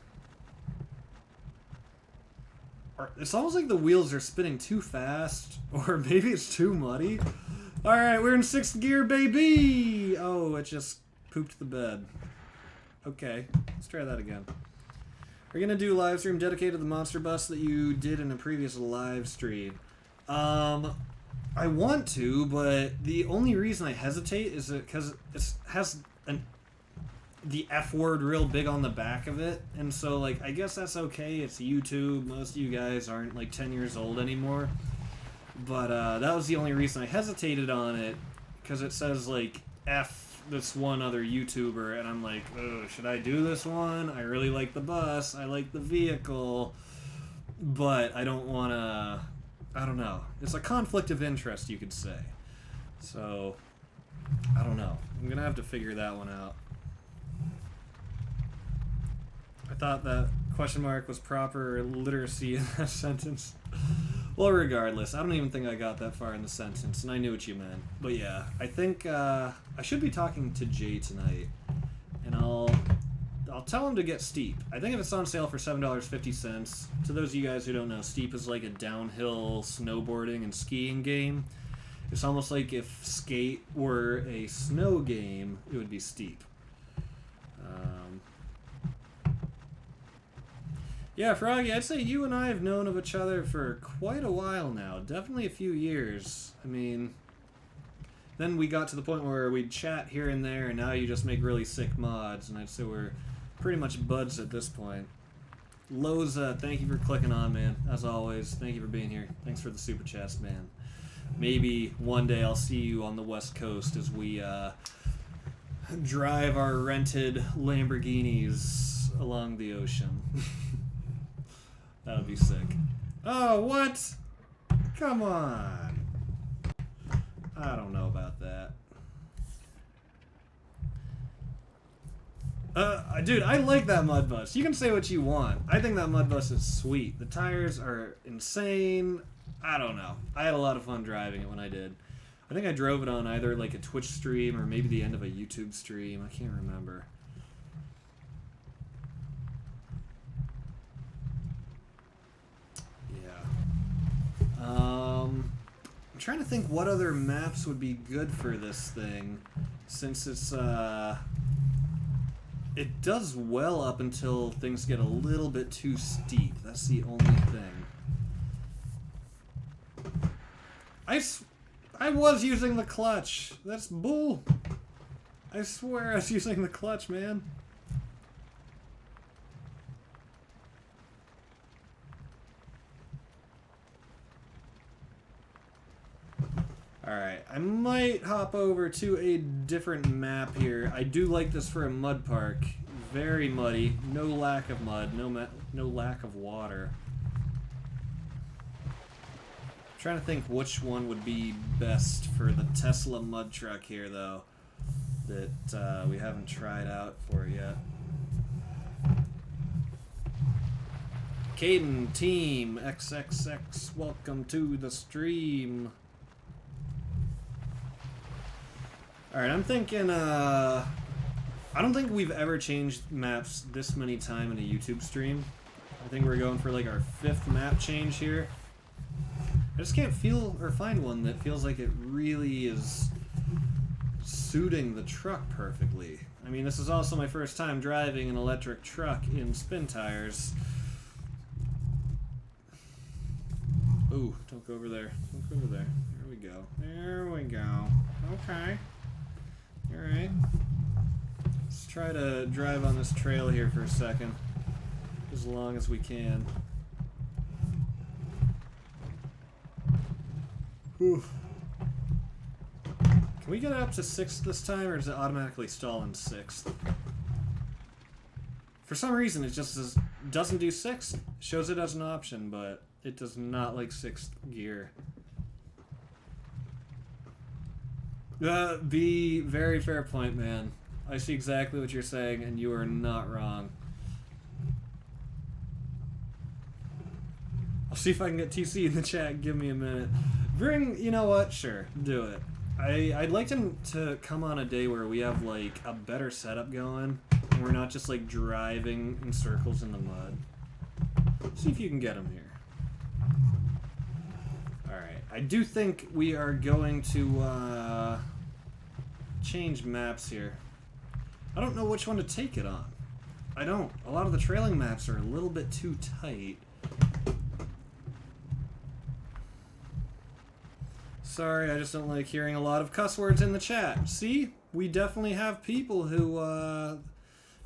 It's almost like the wheels are spinning too fast, or maybe it's too muddy. Alright, we're in 6th gear, baby! Oh, it just pooped the bed. Okay, let's try that again. We're gonna do a live stream dedicated to the monster bus that you did in a previous live stream. I want to, but the only reason I hesitate is because it has the F word real big on the back of it, and so like I guess that's okay. It's YouTube. Most of you guys aren't like 10 years old anymore, but that was the only reason I hesitated on it, because it says like F this one other YouTuber, and I'm like, oh, should I do this one? I really like the bus, I like the vehicle, but I don't want to, I don't know. It's a conflict of interest, you could say. So, I don't know. I'm going to have to figure that one out. I thought that question mark was proper literacy in that sentence. Well, regardless, I don't even think I got that far in the sentence, and I knew what you meant. But yeah, I think I should be talking to Jay tonight, and I'll tell him to get Steep. I think if it's on sale for $7.50, to those of you guys who don't know, Steep is like a downhill snowboarding and skiing game. It's almost like if Skate were a snow game, it would be Steep. Yeah, Froggy, I'd say you and I have known of each other for quite a while now. Definitely a few years. I mean, then we got to the point where we'd chat here and there, and now you just make really sick mods, and I'd say we're pretty much buds at this point. Loza, thank you for clicking on, man. As always, thank you for being here. Thanks for the super chats, man. Maybe one day I'll see you on the West Coast as we drive our rented Lamborghinis along the ocean. That would be sick. Oh, what? Come on. I don't know about that. Dude, I like that mud bus. You can say what you want. I think that mud bus is sweet. The tires are insane. I don't know. I had a lot of fun driving it when I did. I think I drove it on either like a Twitch stream or maybe the end of a YouTube stream. I can't remember. Yeah. I'm trying to think what other maps would be good for this thing, since it's it does well up until things get a little bit too steep. That's the only thing. I was using the clutch. That's bull. I swear I was using the clutch, man. Alright, I might hop over to a different map here. I do like this for a mud park. Very muddy, no lack of mud, no lack of water. I'm trying to think which one would be best for the Tesla mud truck here, though, that we haven't tried out for it yet. Caden Team XXX, welcome to the stream. Alright, I'm thinking, I don't think we've ever changed maps this many times in a YouTube stream. I think we're going for like our 5th map change here. I just can't feel or find one that feels like it really is suiting the truck perfectly. I mean, this is also my first time driving an electric truck in Spintires. Ooh, don't go over there. Don't go over there. There we go. There we go. Okay. Alright. Let's try to drive on this trail here for a second. As long as we can. Whew. Can we get it up to 6th this time, or does it automatically stall in 6th? For some reason, it just doesn't do 6th. Shows it as an option, but it does not like 6th gear. Very fair point, man. I see exactly what you're saying, and you are not wrong. I'll see if I can get TC in the chat. Give me a minute. You know what? Sure, do it. I'd like him to come on a day where we have like a better setup going, and we're not just like driving in circles in the mud. See if you can get him here. Alright, I do think we are going to change maps here. I don't know which one to take it on. I don't. A lot of the trailing maps are a little bit too tight. Sorry, I just don't like hearing a lot of cuss words in the chat. See? We definitely have people who,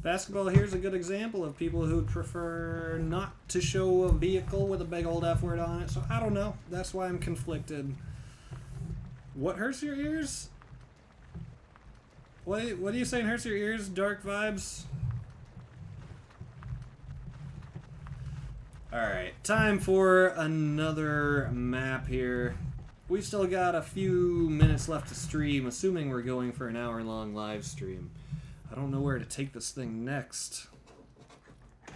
basketball here's a good example of people who prefer not to show a vehicle with a big old F word on it, so I don't know. That's why I'm conflicted. What hurts your ears? What are you saying hurts your ears? Dark vibes? Alright, time for another map here. We've still got a few minutes left to stream, assuming we're going for an hour-long live stream. I don't know where to take this thing next. I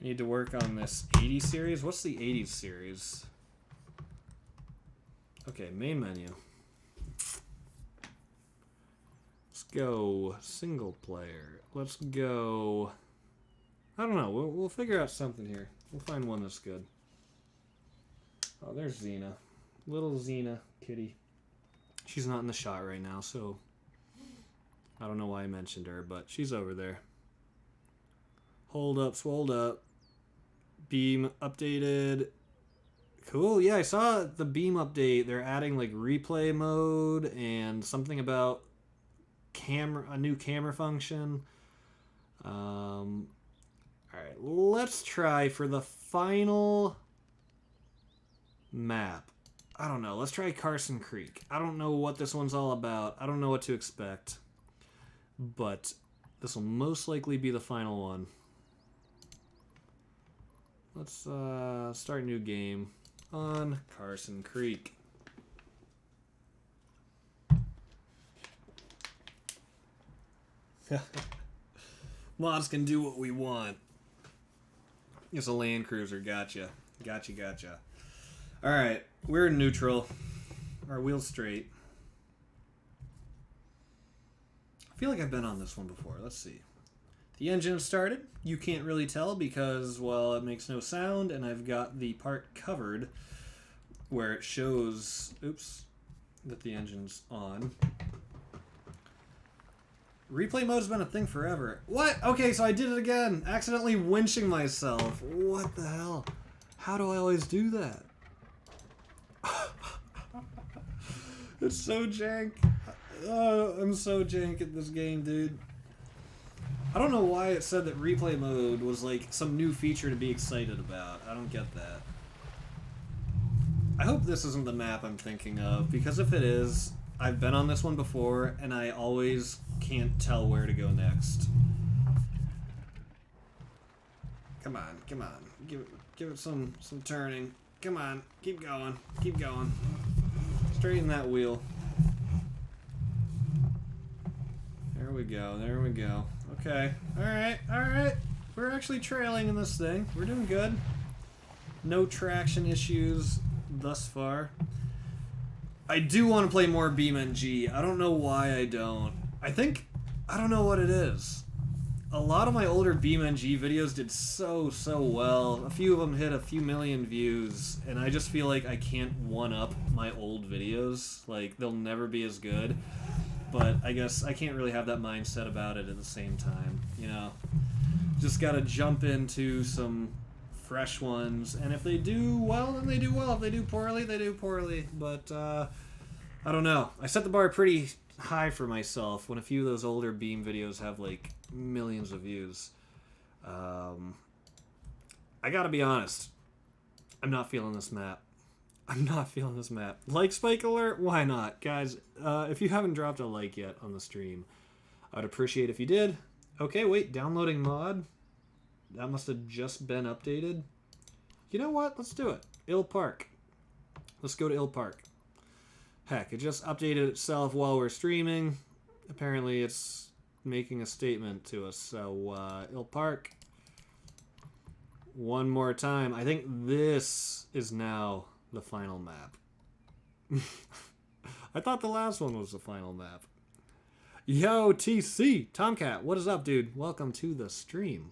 need to work on this 80s series. What's the 80s series? Okay, main menu. Let's go single player. Let's go... I don't know. We'll figure out something here. We'll find one that's good. Oh, there's Xena. Little Xena kitty. She's not in the shot right now, so I don't know why I mentioned her, but she's over there. Hold up, swolled up. Beam updated. Cool. Yeah, I saw the Beam update. They're adding like replay mode and something about a new camera function. All right, let's try for the final map. I don't know. Let's try Carson Creek. I don't know what this one's all about. I don't know what to expect. But this will most likely be the final one. Let's start a new game on Carson Creek. Mods can do what we want. It's a Land Cruiser. Gotcha. Gotcha. Alright, we're in neutral. Our wheel's straight. I feel like I've been on this one before. Let's see. The engine started. You can't really tell because, well, it makes no sound, and I've got the part covered where it shows, oops, that the engine's on. Replay mode's been a thing forever. What? Okay, so I did it again. Accidentally winching myself. What the hell? How do I always do that? It's so jank. Oh, I'm so jank at this game, dude. I don't know why it said that replay mode was like some new feature to be excited about. I don't get that. I hope this isn't the map I'm thinking of, because if it is, I've been on this one before, and I always can't tell where to go next. Come on. Give it some turning. Come on, keep going. Straighten that wheel. There we go. Okay, alright. We're actually trailing in this thing. We're doing good. No traction issues thus far. I do want to play more BeamNG. I don't know why I don't. I don't know what it is. A lot of my older BeamNG videos did so well. A few of them hit a few million views, and I just feel like I can't one-up my old videos. Like, they'll never be as good. But I guess I can't really have that mindset about it at the same time, you know? Just gotta jump into some fresh ones, and if they do well, then they do well. If they do poorly, they do poorly. But, I don't know. I set the bar pretty high for myself when a few of those older Beam videos have, like, millions of views. I gotta be honest. I'm not feeling this map. Like Spike Alert? Why not? Guys, if you haven't dropped a like yet on the stream, I'd appreciate if you did. Okay, wait, downloading mod? That must have just been updated. You know what? Let's do it. Ill Park. Let's go to Ill Park. Heck, it just updated itself while we're streaming. Apparently it's making a statement to us. So, Ill Park. One more time. I think this is now the final map. I thought the last one was the final map. Yo, TC! Tomcat, what is up, dude? Welcome to the stream.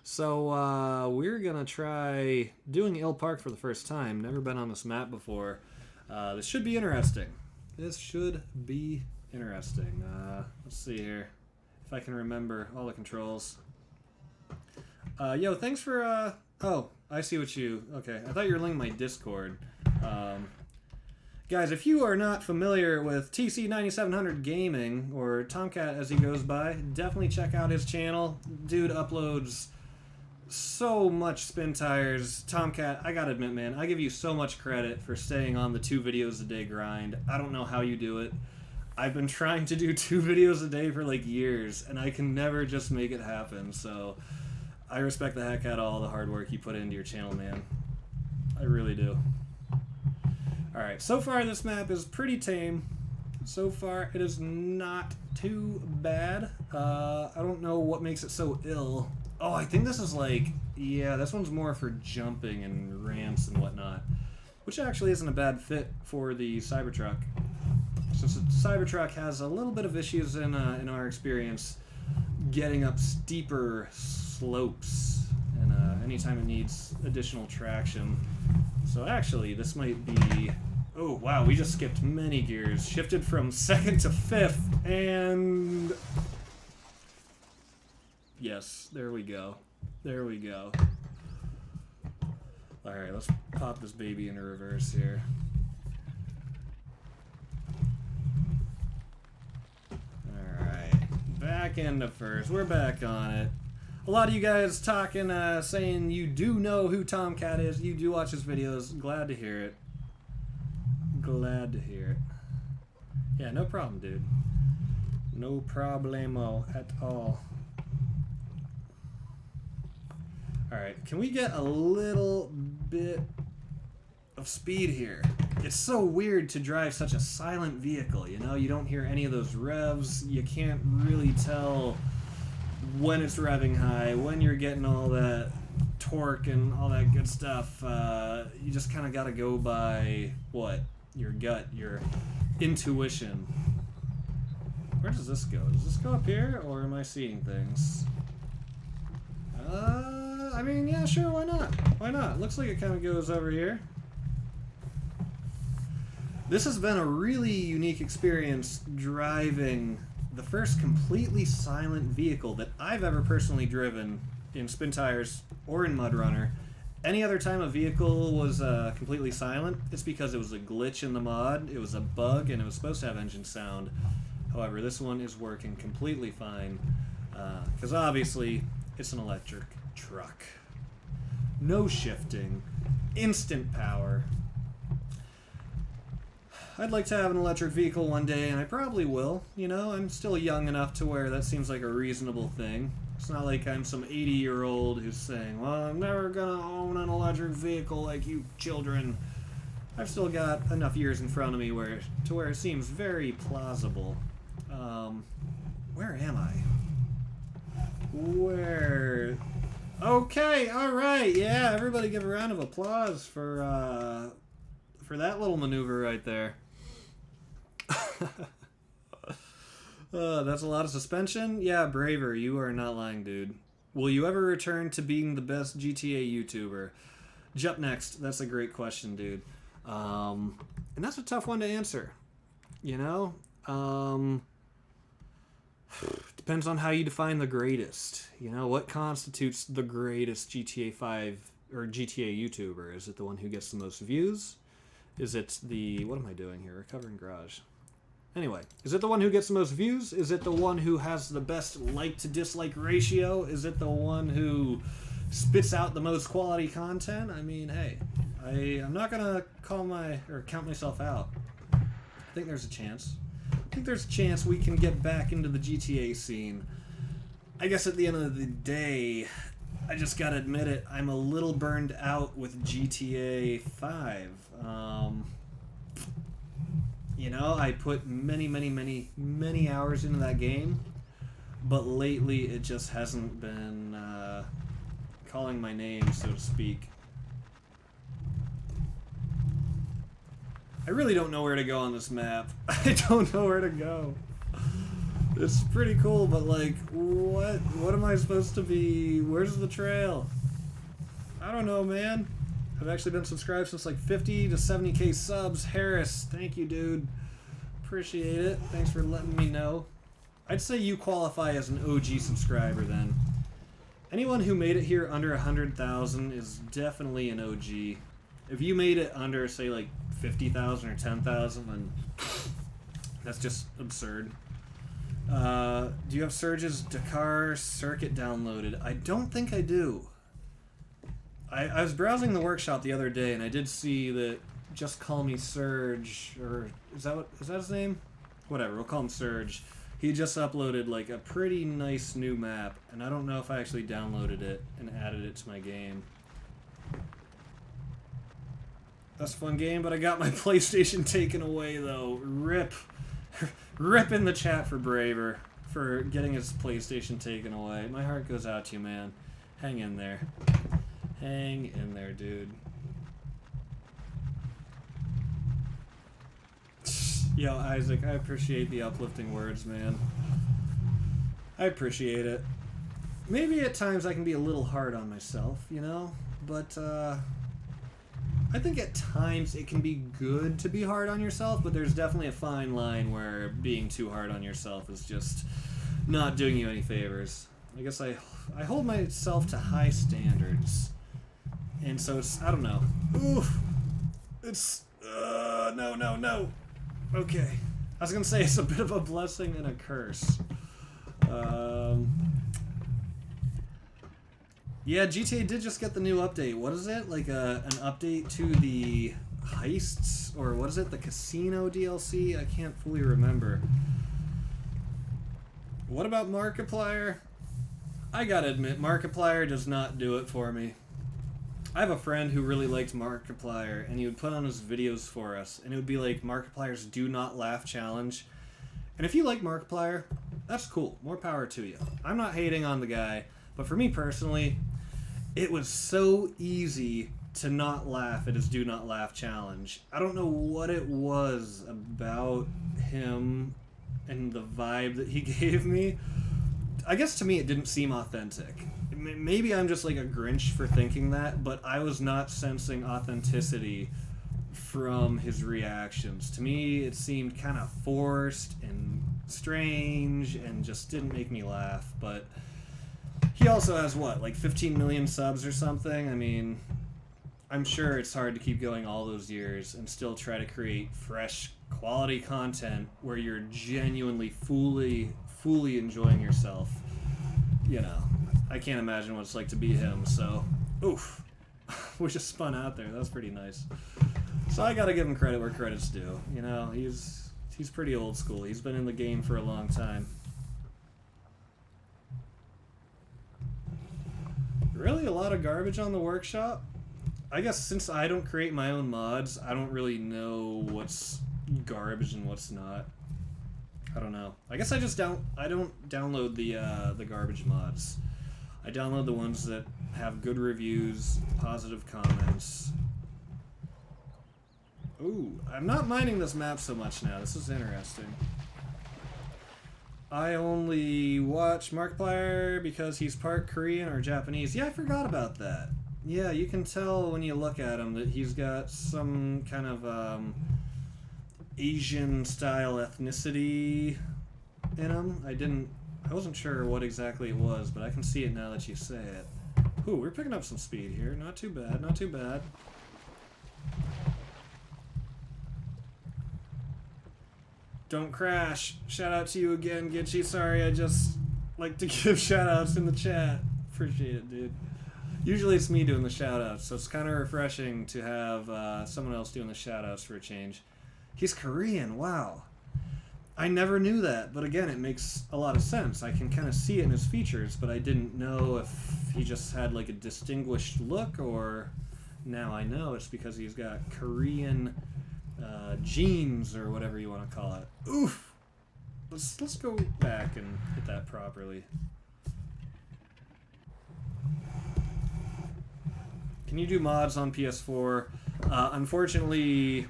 So, we're gonna try doing Ill Park for the first time. Never been on this map before. This should be interesting. Let's see here. If I can remember all the controls. Yo, thanks for, oh, I see what you... Okay, I thought you were linking my Discord. Guys, if you are not familiar with TC9700 Gaming, or Tomcat as he goes by, definitely check out his channel. Dude uploads so much spin tires. Tomcat, I gotta admit, man, I give you so much credit for staying on the 2 videos a day grind. I don't know how you do it. I've been trying to do 2 videos a day for like years, and I can never just make it happen, so... I respect the heck out of all the hard work you put into your channel, man. I really do. Alright, so far this map is pretty tame. So far it is not too bad. I don't know what makes it so ill. Oh, I think this is like... Yeah, this one's more for jumping and ramps and whatnot. Which actually isn't a bad fit for the Cybertruck. Since the Cybertruck has a little bit of issues in our experience getting up steeper slopes, and anytime it needs additional traction. So actually, this might be... Oh, wow, we just skipped many gears. Shifted from 2nd to 5th, and... Yes, there we go. Alright, let's pop this baby into reverse here. Alright, back into first. We're back on it. A lot of you guys talking, saying you do know who Tomcat is. You do watch his videos. Glad to hear it. Glad to hear it. Yeah, no problem, dude. No problemo at all. Alright, can we get a little bit of speed here? It's so weird to drive such a silent vehicle, you know? You don't hear any of those revs. You can't really tell when it's revving high, when you're getting all that torque and all that good stuff. You just kind of got to go by, what? Your gut, your intuition. Where does this go? Does this go up here, or am I seeing things? I mean, yeah, sure, why not? Why not? Looks like it kind of goes over here. This has been a really unique experience driving the first completely silent vehicle that I've ever personally driven in Spintires or in MudRunner. Any other time a vehicle was completely silent, it's because it was a glitch in the mod, it was a bug, and it was supposed to have engine sound. However, this one is working completely fine, because obviously it's an electric truck. No shifting, instant power. I'd like to have an electric vehicle one day, and I probably will. You know, I'm still young enough to where that seems like a reasonable thing. It's not like I'm some 80-year-old who's saying, well, I'm never gonna own an electric vehicle like you children. I've still got enough years in front of me where it seems very plausible. Where am I? Where? Okay, alright, yeah, everybody give a round of applause for that little maneuver right there. That's a lot of suspension? Yeah, Braver, you are not lying, dude. Will you ever return to being the best GTA YouTuber? Jump next. That's a great question, dude. And that's a tough one to answer. You know? Depends on how you define the greatest. You know, what constitutes the greatest GTA 5 or GTA YouTuber? Is it the one who gets the most views? Is it the... What am I doing here? Recovering garage. Anyway, is it the one who gets the most views? Is it the one who has the best like to dislike ratio? Is it the one who spits out the most quality content? I mean, hey, I'm not gonna count myself out. I think there's a chance. I think there's a chance we can get back into the GTA scene. I guess at the end of the day, I just gotta admit it, I'm a little burned out with GTA 5. You know, I put many hours into that game, but lately it just hasn't been calling my name, so to speak. I really don't know where to go on this map. I don't know where to go. It's pretty cool, but like, what am I supposed to be? Where's the trail? I don't know, man. I've actually been subscribed since like 50 to 70k subs. Harris, thank you, dude. Appreciate it. Thanks for letting me know. I'd say you qualify as an OG subscriber then. Anyone who made it here under 100,000 is definitely an OG. If you made it under, say, like 50,000 or 10,000, then that's just absurd. Do you have Surge's Dakar Circuit downloaded? I don't think I do. I was browsing the workshop the other day, and I did see that Just Call Me Surge, or is that his name? Whatever, we'll call him Surge. He just uploaded like a pretty nice new map, and I don't know if I actually downloaded it and added it to my game. That's a fun game, but I got my PlayStation taken away though. Rip. Rip in the chat for Braver for getting his PlayStation taken away. My heart goes out to you, man. Hang in there. Hang in there, dude. Yo, Isaac, I appreciate the uplifting words, man. I appreciate it. Maybe at times I can be a little hard on myself, you know? But, I think at times it can be good to be hard on yourself, but there's definitely a fine line where being too hard on yourself is just not doing you any favors. I guess I hold myself to high standards. And so it's, I don't know. Oof. It's, no. Okay. I was gonna say it's a bit of a blessing and a curse. Yeah, GTA did just get the new update. What is it? Like an update to the heists? Or what is it? The casino DLC? I can't fully remember. What about Markiplier? I gotta admit, Markiplier does not do it for me. I have a friend who really liked Markiplier, and he would put on his videos for us, and it would be like Markiplier's Do Not Laugh Challenge. And if you like Markiplier, that's cool. More power to you. I'm not hating on the guy, but for me personally, it was so easy to not laugh at his Do Not Laugh Challenge. I don't know what it was about him and the vibe that he gave me. I guess to me it didn't seem authentic. Maybe I'm just like a Grinch for thinking that, but I was not sensing authenticity from his reactions. To me, it seemed kind of forced and strange and just didn't make me laugh. But he also has, what, like 15 million subs or something? I mean, I'm sure it's hard to keep going all those years and still try to create fresh, quality content where you're genuinely, fully enjoying yourself. You know, I can't imagine what it's like to be him, so, oof. We just spun out there. That was pretty nice. So I gotta give him credit where credit's due. You know, he's pretty old school. He's been in the game for a long time. Really? A lot of garbage on the workshop? I guess since I don't create my own mods, I don't really know what's garbage and what's not. I don't know. I guess I don't download the garbage mods. I download the ones that have good reviews, positive comments. Ooh, I'm not minding this map so much now. This is interesting. I only watch Markiplier because he's part Korean or Japanese. Yeah, I forgot about that. Yeah, you can tell when you look at him that he's got some kind of Asian-style ethnicity in him. I wasn't sure what exactly it was, but I can see it now that you say it. Ooh, we're picking up some speed here. Not too bad, not too bad. Don't crash. Shout out to you again, Gitchy. Sorry, I just like to give shout outs in the chat. Appreciate it, dude. Usually it's me doing the shout outs, so it's kind of refreshing to have someone else doing the shout outs for a change. He's Korean, wow. I never knew that, but again, it makes a lot of sense. I can kind of see it in his features, but I didn't know if he just had like a distinguished look, or now I know it's because he's got Korean genes, or whatever you want to call it. Oof! Let's go back and hit that properly. Can you do mods on PS4? Unfortunately,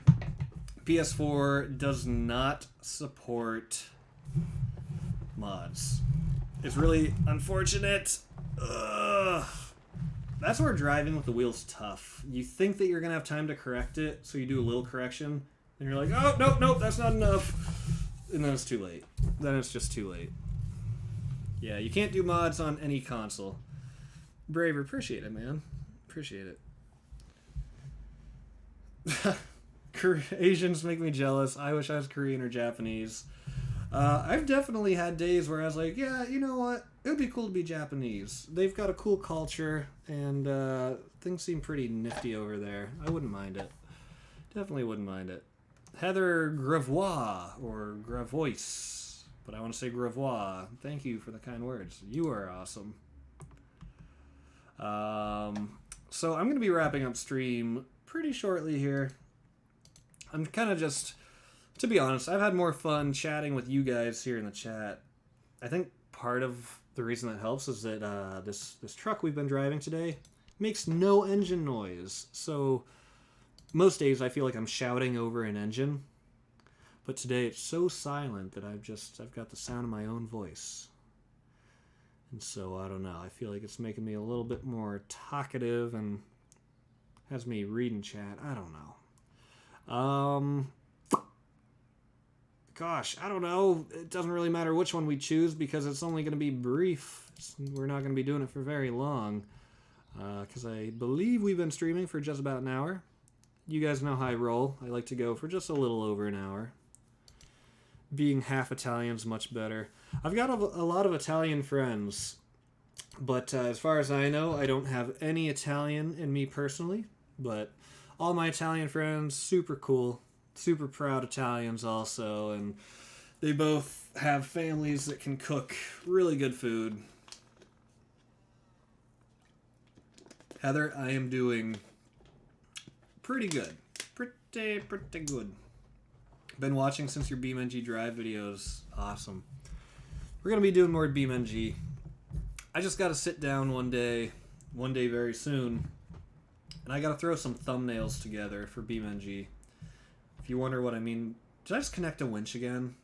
PS4 does not support mods. It's really unfortunate. Ugh. That's where driving with the wheel's tough. You think that you're going to have time to correct it, so you do a little correction, and you're like, oh, nope, that's not enough. And then it's too late. Then it's just too late. Yeah, you can't do mods on any console. Braver, appreciate it, man. Appreciate it. Asians make me jealous. I wish I was Korean or Japanese. I've definitely had days where I was like, yeah, you know what? It would be cool to be Japanese. They've got a cool culture, and things seem pretty nifty over there. I wouldn't mind it. Definitely wouldn't mind it. Heather Gravois, or Gravois, but I want to say Gravois. Thank you for the kind words. You are awesome. So I'm going to be wrapping up stream pretty shortly here. I'm kind of just, to be honest, I've had more fun chatting with you guys here in the chat. I think part of the reason that helps is that this truck we've been driving today makes no engine noise. So most days I feel like I'm shouting over an engine, but today it's so silent that I've got the sound of my own voice. And so I don't know, I feel like it's making me a little bit more talkative and has me reading chat. I don't know. Gosh, I don't know. It doesn't really matter which one we choose because it's only going to be brief. We're not going to be doing it for very long. because I believe we've been streaming for just about an hour. You guys know how I roll. I like to go for just a little over an hour. Being half Italian's much better. I've got a lot of Italian friends, but as far as I know, I don't have any Italian in me personally, but all my Italian friends, super cool, super proud Italians also, and they both have families that can cook really good food. Heather, I am doing pretty good. Pretty good. Been watching since your BeamNG Drive videos. Awesome. We're going to be doing more BeamNG. I just got to sit down one day very soon, and I got to throw some thumbnails together for BeamNG. If you wonder what I mean, did I just connect a winch again?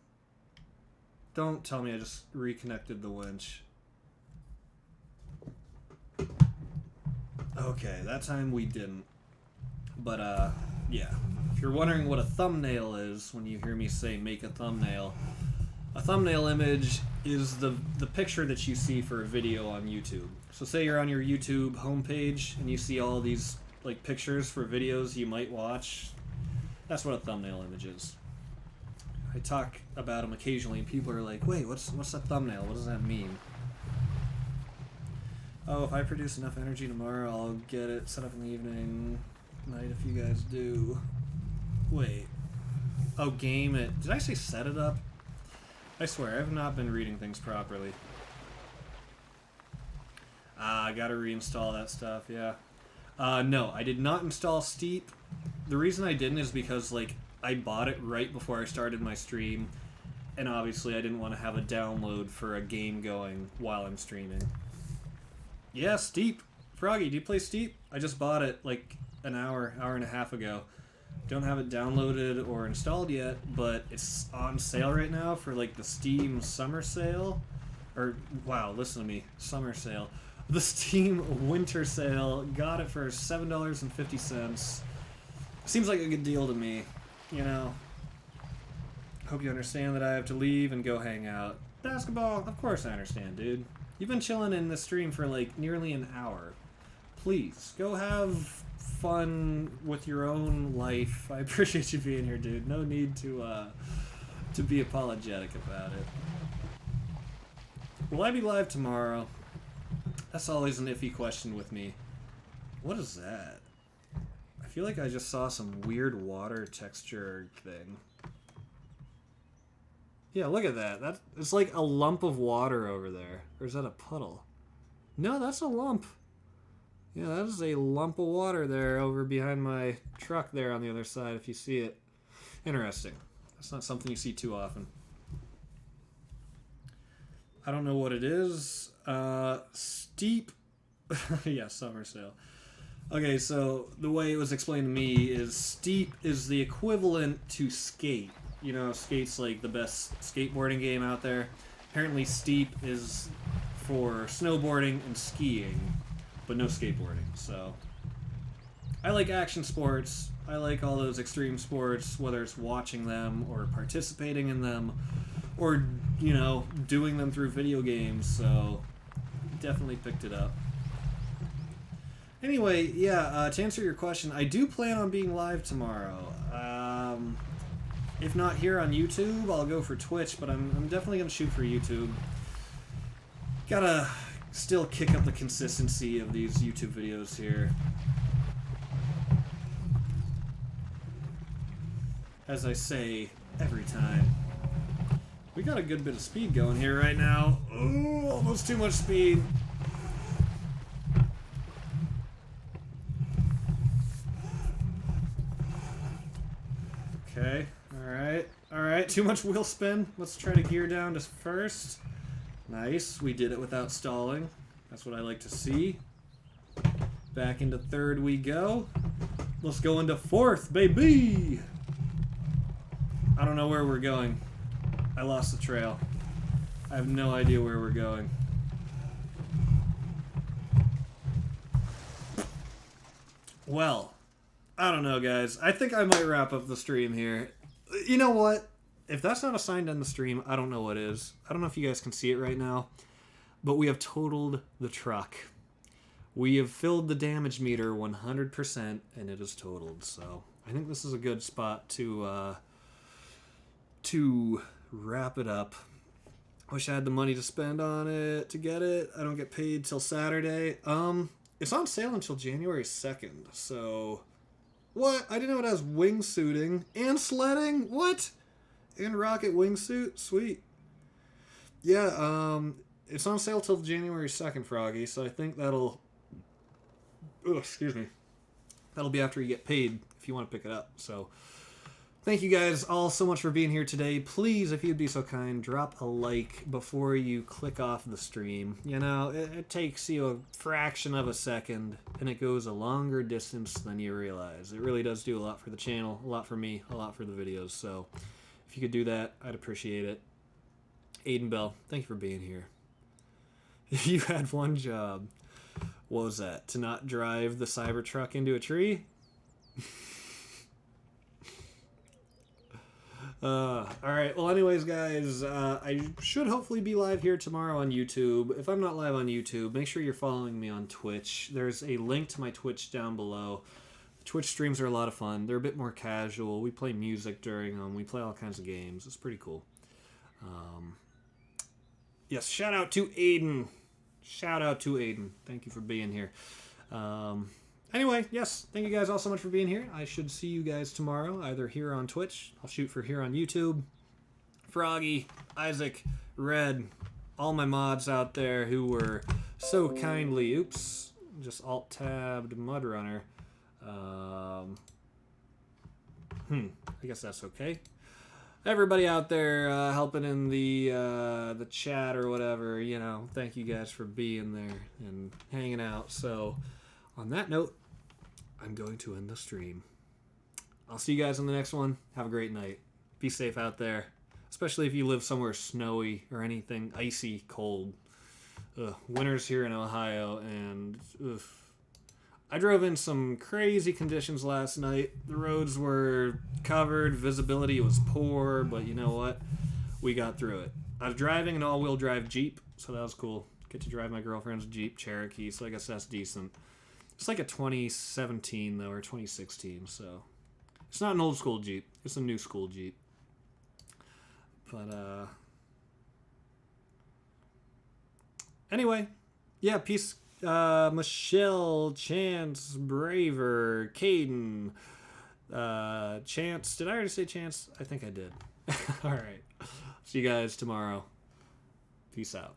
Don't tell me I just reconnected the winch. Okay, that time we didn't. But, yeah. If you're wondering what a thumbnail is when you hear me say make a thumbnail image is the picture that you see for a video on YouTube. So say you're on your YouTube homepage and you see all these like pictures for videos you might watch. That's what a thumbnail image is. I talk about them occasionally and people are like, wait, what's a thumbnail? What does that mean? Oh, if I produce enough energy tomorrow, I'll get it set up in the evening, night if you guys do. Wait. Oh, game it. Did I say set it up? I swear, I have not been reading things properly. I gotta reinstall that stuff, yeah. No, I did not install Steep. The reason I didn't is because, like, I bought it right before I started my stream, and obviously I didn't want to have a download for a game going while I'm streaming. Yeah, Steep. Froggy, do you play Steep? I just bought it like an hour and a half ago. Don't have it downloaded or installed yet, but it's on sale right now for like the Steam summer sale. Or, wow, listen to me, summer sale. The Steam winter sale, got it for $7.50. Seems like a good deal to me, you know. Hope you understand that I have to leave and go hang out. Basketball, of course I understand, dude. You've been chilling in the stream for like nearly an hour. Please, go have fun with your own life. I appreciate you being here, dude. No need to be apologetic about it. Will I be live tomorrow? That's always an iffy question with me. What is that? I feel like I just saw some weird water texture thing. Yeah, look at that. It's like a lump of water over there. Or is that a puddle? No, that's a lump. Yeah, that is a lump of water there over behind my truck there on the other side, if you see it. Interesting. That's not something you see too often. I don't know what it is. Steep. Yeah, summer sale. Okay, so the way it was explained to me is Steep is the equivalent to Skate. You know, Skate's like the best skateboarding game out there. Apparently Steep is for snowboarding and skiing, but no skateboarding. So I like action sports. I like all those extreme sports, whether it's watching them or participating in them or, you know, doing them through video games. So definitely picked it up. Anyway, yeah, to answer your question, I do plan on being live tomorrow. If not here on YouTube, I'll go for Twitch, but I'm definitely going to shoot for YouTube. Gotta still kick up the consistency of these YouTube videos here. As I say every time. We got a good bit of speed going here right now. Ooh, almost too much speed. Okay, alright, too much wheel spin. Let's try to gear down to first. Nice, we did it without stalling. That's what I like to see. Back into third we go. Let's go into fourth, baby! I don't know where we're going. I lost the trail. I have no idea where we're going. Well, I don't know, guys. I think I might wrap up the stream here. You know what? If that's not a sign to end the stream, I don't know what is. I don't know if you guys can see it right now, but we have totaled the truck. We have filled the damage meter 100%, and it is totaled. So I think this is a good spot to wrap it up. Wish I had the money to spend on it to get it. I don't get paid till Saturday. It's on sale until January 2nd. So what? I didn't know it has wingsuiting and sledding. What? And rocket wingsuit. Sweet. Yeah. It's on sale till January 2nd, Froggy. So I think that'll. Oh, excuse me. That'll be after you get paid if you want to pick it up. So thank you guys all so much for being here today. Please, if you'd be so kind, drop a like before you click off the stream. You know, it takes you a fraction of a second, and it goes a longer distance than you realize. It really does do a lot for the channel, a lot for me, a lot for the videos. So if you could do that, I'd appreciate it. Aiden Bell, thank you for being here. If you had one job, what was that? To not drive the Cybertruck into a tree? Alright, well anyways guys, I should hopefully be live here tomorrow on YouTube. If I'm not live on YouTube, make sure you're following me on Twitch. There's a link to my Twitch down below. Twitch streams are a lot of fun. They're a bit more casual. We play music during them. We play all kinds of games. It's pretty cool. Yes, shout out to Aiden. Shout out to Aiden. Thank you for being here. Anyway, yes, thank you guys all so much for being here. I should see you guys tomorrow, either here on Twitch. I'll shoot for here on YouTube. Froggy, Isaac, Red, all my mods out there who were so kindly, oops, just alt-tabbed MudRunner. I guess that's okay. Everybody out there helping in the chat or whatever, you know, thank you guys for being there and hanging out. So on that note, I'm going to end the stream. I'll see you guys in the next one. Have a great night. Be safe out there, especially if you live somewhere snowy or anything icy cold. Winter's here in Ohio, and I drove in some crazy conditions last night. The roads were covered, visibility was poor, but you know what? We got through it. I was driving an all-wheel drive Jeep, so that was cool. Get to drive my girlfriend's Jeep Cherokee, so I guess that's decent. It's like a 2017, though, or 2016, so it's not an old school Jeep. It's a new school Jeep. But, anyway, yeah, peace. Michelle, Chance, Braver, Caden, Chance. Did I already say Chance? I think I did. Alright. See you guys tomorrow. Peace out.